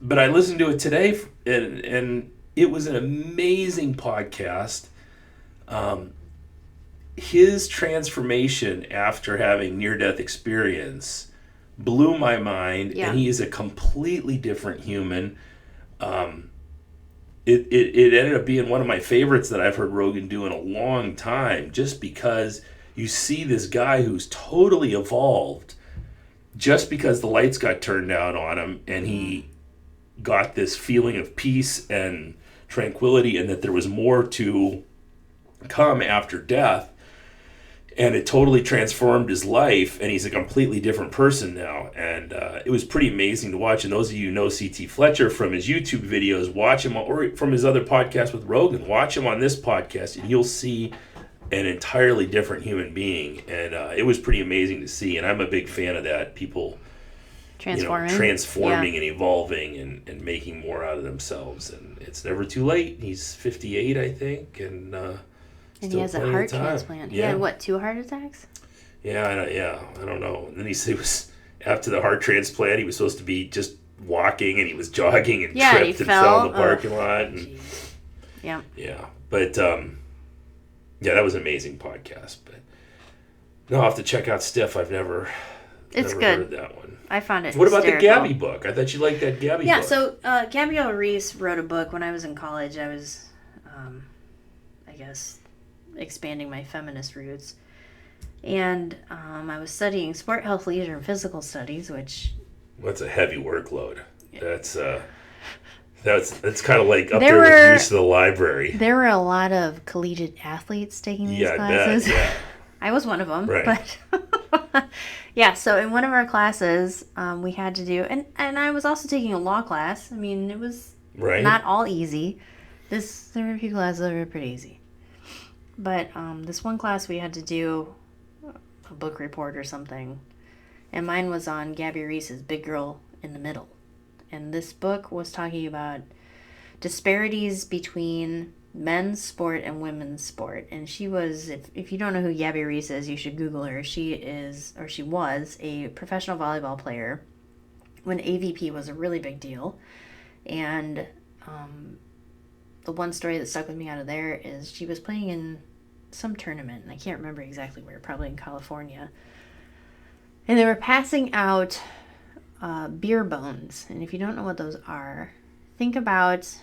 but I listened to it today, and it was an amazing podcast. His transformation after having near-death experience blew my mind, and he is a completely different human. It ended up being one of my favorites that I've heard Rogan do in a long time, just because you see this guy who's totally evolved just because the lights got turned down on him, and he got this feeling of peace and tranquility, and that there was more to come after death. And it totally transformed his life, and he's a completely different person now. And it was pretty amazing to watch. And those of you who know C.T. Fletcher from his YouTube videos, watch him, or from his other podcast with Rogan, watch him on this podcast, and you'll see an entirely different human being. And it was pretty amazing to see. And I'm a big fan of that. People transforming and evolving and making more out of themselves. And it's never too late. He's 58, I think, and he has a heart transplant. Yeah. He had, 2 heart attacks? Yeah, I don't know. And then he was, after the heart transplant, he was supposed to be just walking, and he was jogging and tripped and fell in the parking lot. And, yeah. Yeah. But, that was an amazing podcast. But no, I'll have to check out Stiff. I've never heard that one. I found it What hysterical. about the Gabby book? I thought you liked that Gabby book. Yeah, so Gabrielle Reese wrote a book when I was in college. I was, I guess, expanding my feminist roots, and I was studying sport, health, leisure, and physical studies, which that's a heavy workload. That's kind of like up there with use of the library. There were a lot of collegiate athletes taking these classes. I bet, yeah. I was one of them, right. But yeah. So in one of our classes, we had to do, and I was also taking a law class. I mean, it was not all easy. There were a few classes that were pretty easy. But this one class we had to do a book report or something, and mine was on Gabby Reese's Big Girl in the Middle. And this book was talking about disparities between men's sport and women's sport. And she was, if you don't know who Gabby Reese is, you should Google her. She was a professional volleyball player when AVP was a really big deal. And the one story that stuck with me out of there is she was playing in some tournament, and I can't remember exactly where, probably in California. And they were passing out beer bones. And if you don't know what those are, think about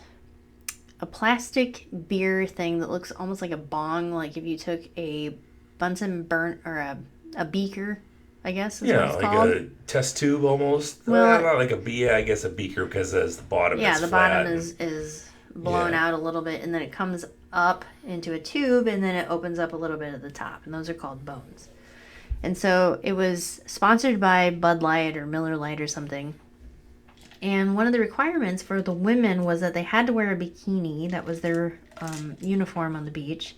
a plastic beer thing that looks almost like a bong, like if you took a Bunsen burn or a beaker, I guess is what it's called. A test tube almost. Well, not like a beer, I guess a beaker, because as the bottom is flat. Yeah, the bottom is blown out a little bit, and then it comes up into a tube, and then it opens up a little bit at the top, and those are called bones. And so it was sponsored by Bud Light or Miller Lite or something. And one of the requirements for the women was that they had to wear a bikini. That was their uniform on the beach.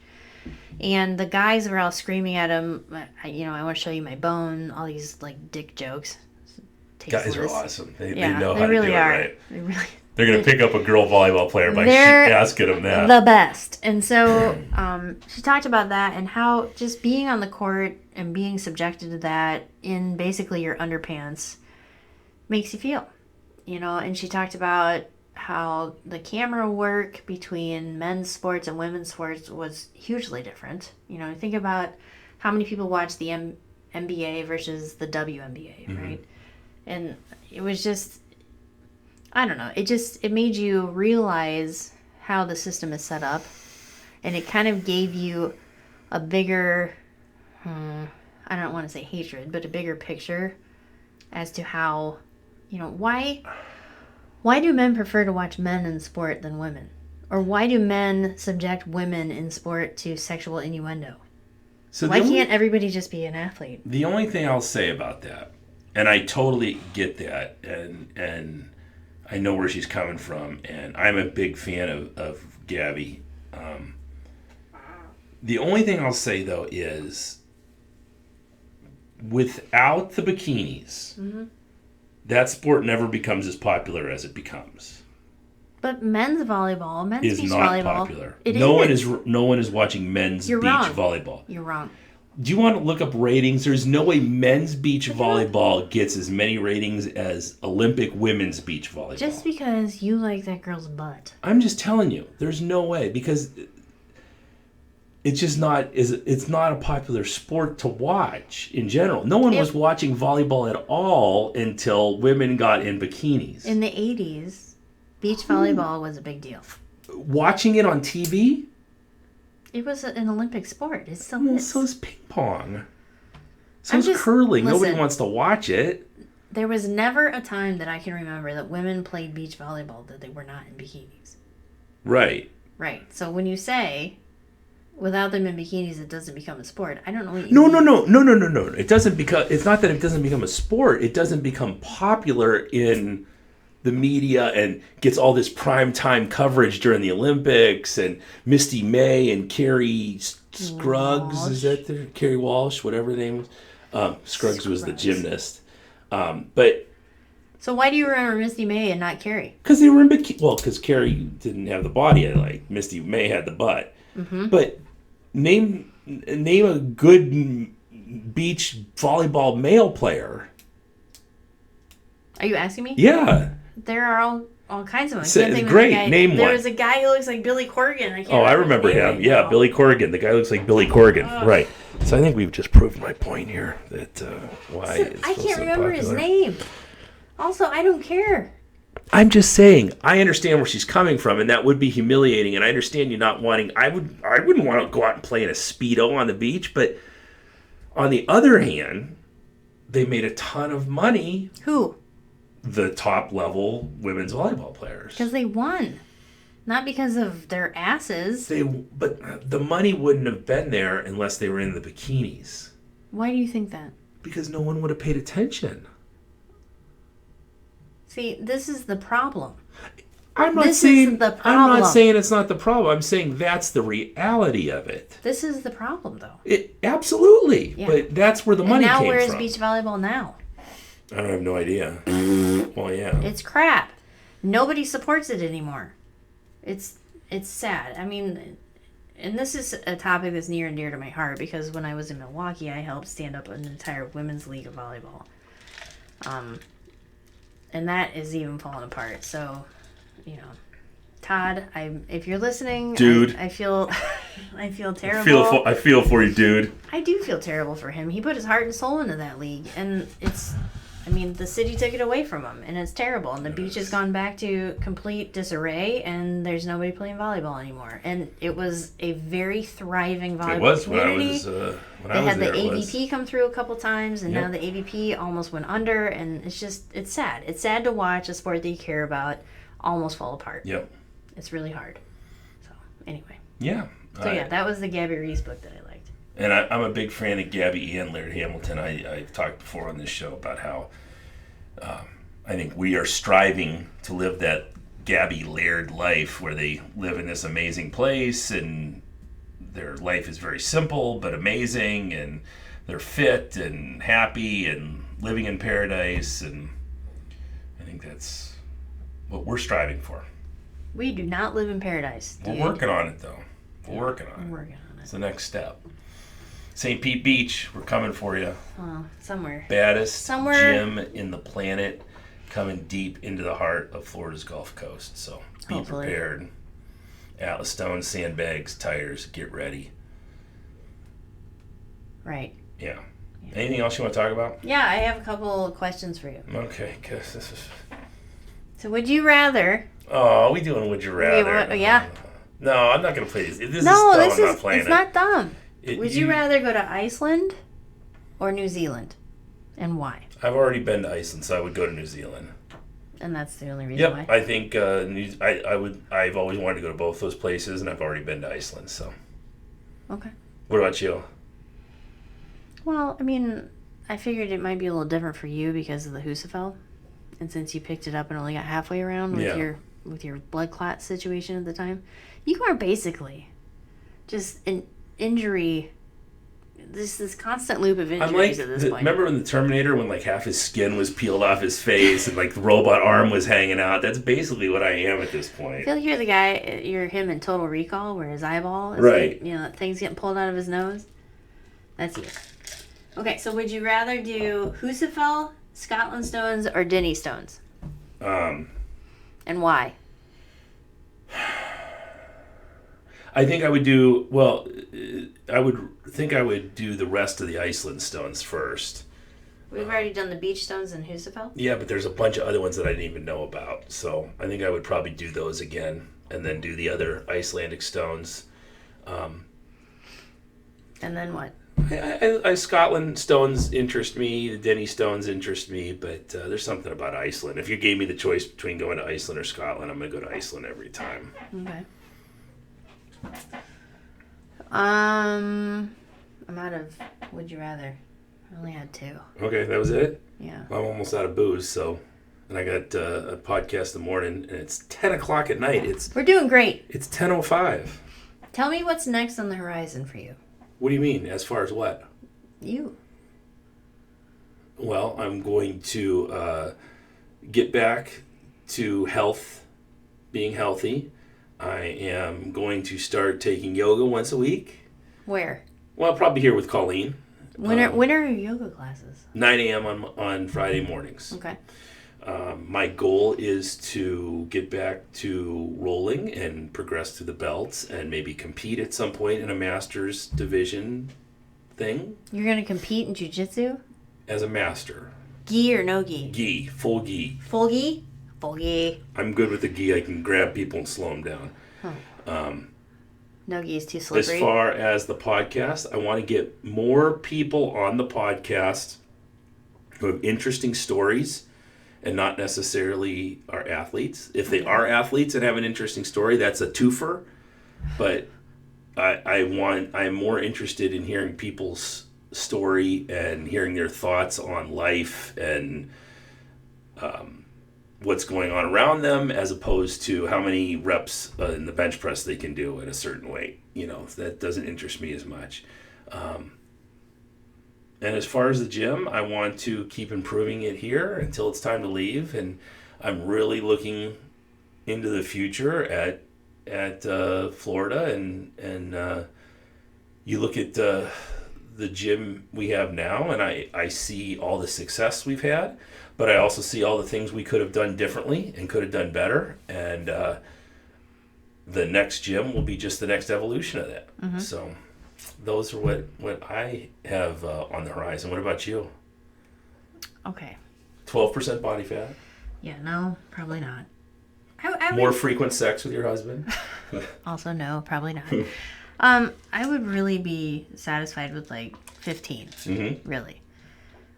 And the guys were all screaming at him, I want to show you my bone, all these like dick jokes. Tasteless. Guys are awesome. They know they how to really do are. it right. They really They're going to pick up a girl volleyball player by asking them that. The best. And so she talked about that and how just being on the court and being subjected to that in basically your underpants makes you feel, and she talked about how the camera work between men's sports and women's sports was hugely different. Think about how many people watch the NBA versus the WNBA, right? And it was just, I don't know, it made you realize how the system is set up, and it kind of gave you a bigger, I don't want to say hatred, but a bigger picture as to how, why do men prefer to watch men in sport than women? Or why do men subject women in sport to sexual innuendo? So why can't everybody just be an athlete? The only thing I'll say about that, and I totally get that, and I know where she's coming from, and I'm a big fan of Gabby. The only thing I'll say, though, is without the bikinis, that sport never becomes as popular as it becomes. But men's volleyball, men's beach not volleyball, popular. No one is watching men's beach volleyball. You're wrong. Do you want to look up ratings? There's no way men's beach volleyball gets as many ratings as Olympic women's beach volleyball. Just because you like that girl's butt. I'm just telling you, there's no way, because it's just not. It's not a popular sport to watch in general. No one was watching volleyball at all until women got in bikinis. In the 80s, beach volleyball was a big deal. Watching it on TV? It was an Olympic sport. It still is. So is ping pong. So is curling. Nobody wants to watch it. There was never a time that I can remember that women played beach volleyball that they were not in bikinis. Right. Right. So when you say without them in bikinis it doesn't become a sport, I don't know what you mean. No. It doesn't become. It's not that it doesn't become a sport. It doesn't become popular in the media and gets all this primetime coverage during the Olympics, and Misty May and Carrie Scruggs, Walsh. Is that there? Carrie Walsh, whatever her name was. Scruggs was the gymnast. But so why do you remember Misty May and not Carrie? Because they were in bikini. Well, because Carrie didn't have the body I like. Misty May had the butt. Mm-hmm. But name a good beach volleyball male player. Are you asking me? Yeah. There are all kinds of them. Great, name one. There was a guy who looks like Billy Corgan. I remember him. Yeah, Billy Corgan. The guy looks like Billy Corgan. Right. So I think we've just proved my point here that why it's I can't remember his name. Also, I don't care. I'm just saying, I understand where she's coming from, and that would be humiliating, and I understand you not wanting... I wouldn't want to go out and play in a Speedo on the beach, but on the other hand, they made a ton of money. Who? The top-level women's volleyball players. Because they won. Not because of their asses. But the money wouldn't have been there unless they were in the bikinis. Why do you think that? Because no one would have paid attention. See, this is the problem. I'm not saying it's not the problem. I'm saying that's the reality of it. This is the problem, though. Absolutely. Yeah. But that's where the money came from. And now where is beach volleyball now? I have no idea. Well, yeah. It's crap. Nobody supports it anymore. It's sad. I mean, and this is a topic that's near and dear to my heart because when I was in Milwaukee, I helped stand up an entire women's league of volleyball. And that is even falling apart. So, Todd, if you're listening, dude, I feel terrible. I feel for you, dude. I do feel terrible for him. He put his heart and soul into that league, and the city took it away from him, and it's terrible. And the beach has gone back to complete disarray, and there's nobody playing volleyball anymore. And it was a very thriving volleyball community. They had the AVP come through a couple times, and now the AVP almost went under, and it's sad. It's sad to watch a sport that you care about almost fall apart. Yep. It's really hard. So, anyway. Yeah. So, that was the Gabby Reese book that I liked. And I'm a big fan of Gabby and Laird Hamilton. I've talked before on this show about how I think we are striving to live that Gabby Laird life where they live in this amazing place and their life is very simple but amazing, and they're fit and happy and living in paradise, and I think that's what we're striving for. We do not live in paradise, dude. We're working on it, though. We're working on it. It's the next step. St. Pete Beach, we're coming for you. Oh, somewhere. Baddest gym in the planet, coming deep into the heart of Florida's Gulf Coast. So be prepared. Atlas stones, sandbags, tires, get ready. Right. Yeah. Anything else you want to talk about? Yeah, I have a couple of questions for you. Okay, because this is... So would you rather... Oh, we doing Would You Rather? Yeah. No, I'm not going to play this. This is dumb. I'm not playing it's not dumb. Would you rather go to Iceland or New Zealand? And why? I've already been to Iceland, so I would go to New Zealand. And that's the only reason why? I think I've always wanted to go to both those places, and I've already been to Iceland, so. Okay. What about you? Well, I mean, I figured it might be a little different for you because of the Husafell. And since you picked it up and only got halfway around with your blood clot situation at the time, you are basically just an injury. This constant loop of injuries at this point. Remember in the Terminator when like half his skin was peeled off his face and like the robot arm was hanging out? That's basically what I am at this point. I feel like you're the guy, you're him in Total Recall where his eyeball is right. Like, things getting pulled out of his nose. That's you. Okay, so would you rather do Husafell, Scotland stones, or Denny stones? And why? I think I would do, I would do the rest of the Iceland stones first. We've already done the beach stones in Husafell? Yeah, but there's a bunch of other ones that I didn't even know about. So I think I would probably do those again and then do the other Icelandic stones. And then what? Scotland stones interest me. The Denny stones interest me. But there's something about Iceland. If you gave me the choice between going to Iceland or Scotland, I'm going to go to Iceland every time. Okay. I'm out of Would You Rather. I only had 2. Okay, that was it? Yeah. I'm almost out of booze, so... And I got a podcast in the morning, and it's 10 o'clock at night. We're doing great. It's 10:05. Tell me what's next on the horizon for you. What do you mean? As far as what? You. Well, I'm going to get back to health, being healthy. I am going to start taking yoga once a week. Where? Well, probably here with Colleen. When are your yoga classes? 9 a.m. on Friday mornings. Okay. My goal is to get back to rolling and progress through the belts and maybe compete at some point in a master's division thing. You're going to compete in jiu-jitsu? As a master. Gi or no gi? Gi. Full gi. Full gi? Full gi. I'm good with the gi. I can grab people and slow them down. Huh. No gi is too slippery. As far as the podcast, I want to get more people on the podcast who have interesting stories and not necessarily are athletes. If they are athletes and have an interesting story, that's a twofer. But I'm more interested in hearing people's story and hearing their thoughts on life and what's going on around them, as opposed to how many reps in the bench press they can do at a certain weight. That doesn't interest me as much. And as far as the gym, I want to keep improving it here until it's time to leave. And I'm really looking into the future at Florida. And you look at the gym we have now, and I see all the success we've had, but I also see all the things we could have done differently and could have done better. And the next gym will be just the next evolution of that. Mm-hmm. So those are what I have on the horizon. What about you? Okay. 12% body fat? Yeah, no, probably not. More frequent sex with your husband? Also, no, probably not. I would really be satisfied with like 15. Mm-hmm. Really.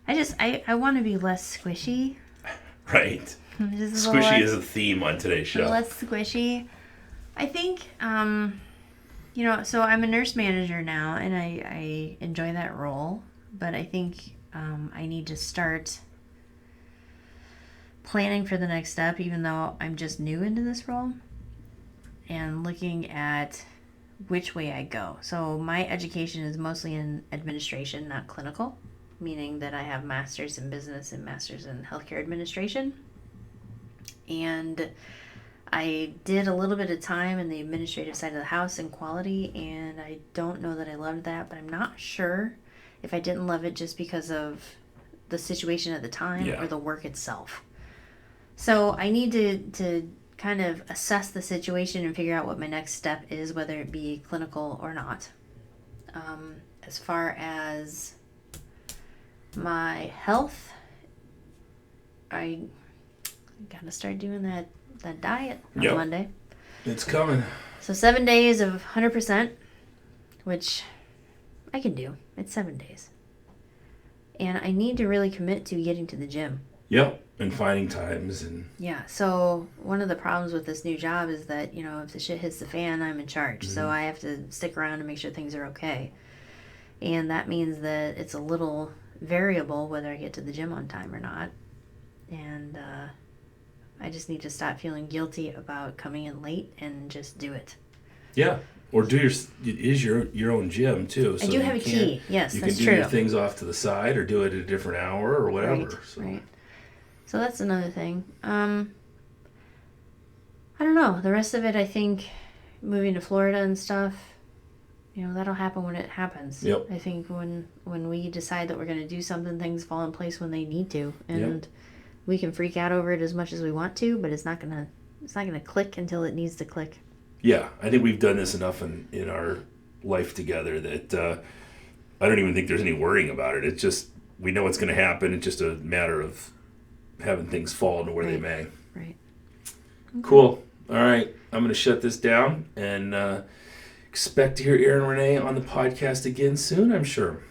I want to be less squishy. Right. Squishy is a theme on today's show. Less squishy. I think, so I'm a nurse manager now, and I enjoy that role, but I think I need to start planning for the next step, even though I'm just new into this role, and looking at which way I go. So my education is mostly in administration, not clinical, meaning that I have masters in business and masters in healthcare administration. And I did a little bit of time in the administrative side of the house in quality, and I don't know that I loved that, but I'm not sure if I didn't love it just because of the situation at the time or the work itself. So I need to kind of assess the situation and figure out what my next step is, whether it be clinical or not. As far as my health, I got to start doing that diet on Monday. It's coming. So 7 days of 100%, which I can do. It's 7 days. And I need to really commit to getting to the gym. Yep, and finding times. Yeah, so one of the problems with this new job is that, if the shit hits the fan, I'm in charge. Mm-hmm. So I have to stick around and make sure things are okay. And that means that it's a little variable whether I get to the gym on time or not. And I just need to stop feeling guilty about coming in late and just do it. Yeah. Or it is your own gym too. So I do have a key. Yes, that's true. You can do your things off to the side or do it at a different hour or whatever. Right. So that's another thing. I don't know. The rest of it, I think, moving to Florida and stuff, that'll happen when it happens. Yep. I think when we decide that we're going to do something, things fall in place when they need to, and we can freak out over it as much as we want to, but it's not gonna click until it needs to click. Yeah, I think we've done this enough in our life together that I don't even think there's any worrying about it. It's just we know what's going to happen. It's just a matter of having things fall into where they may. Right. Okay. Cool. All right. I'm going to shut this down and expect to hear Erin Renee on the podcast again soon, I'm sure.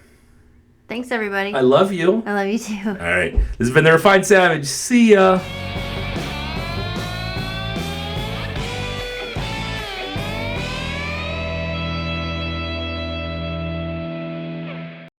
Thanks, everybody. I love you. I love you too. All right. This has been The Refined Savage. See ya.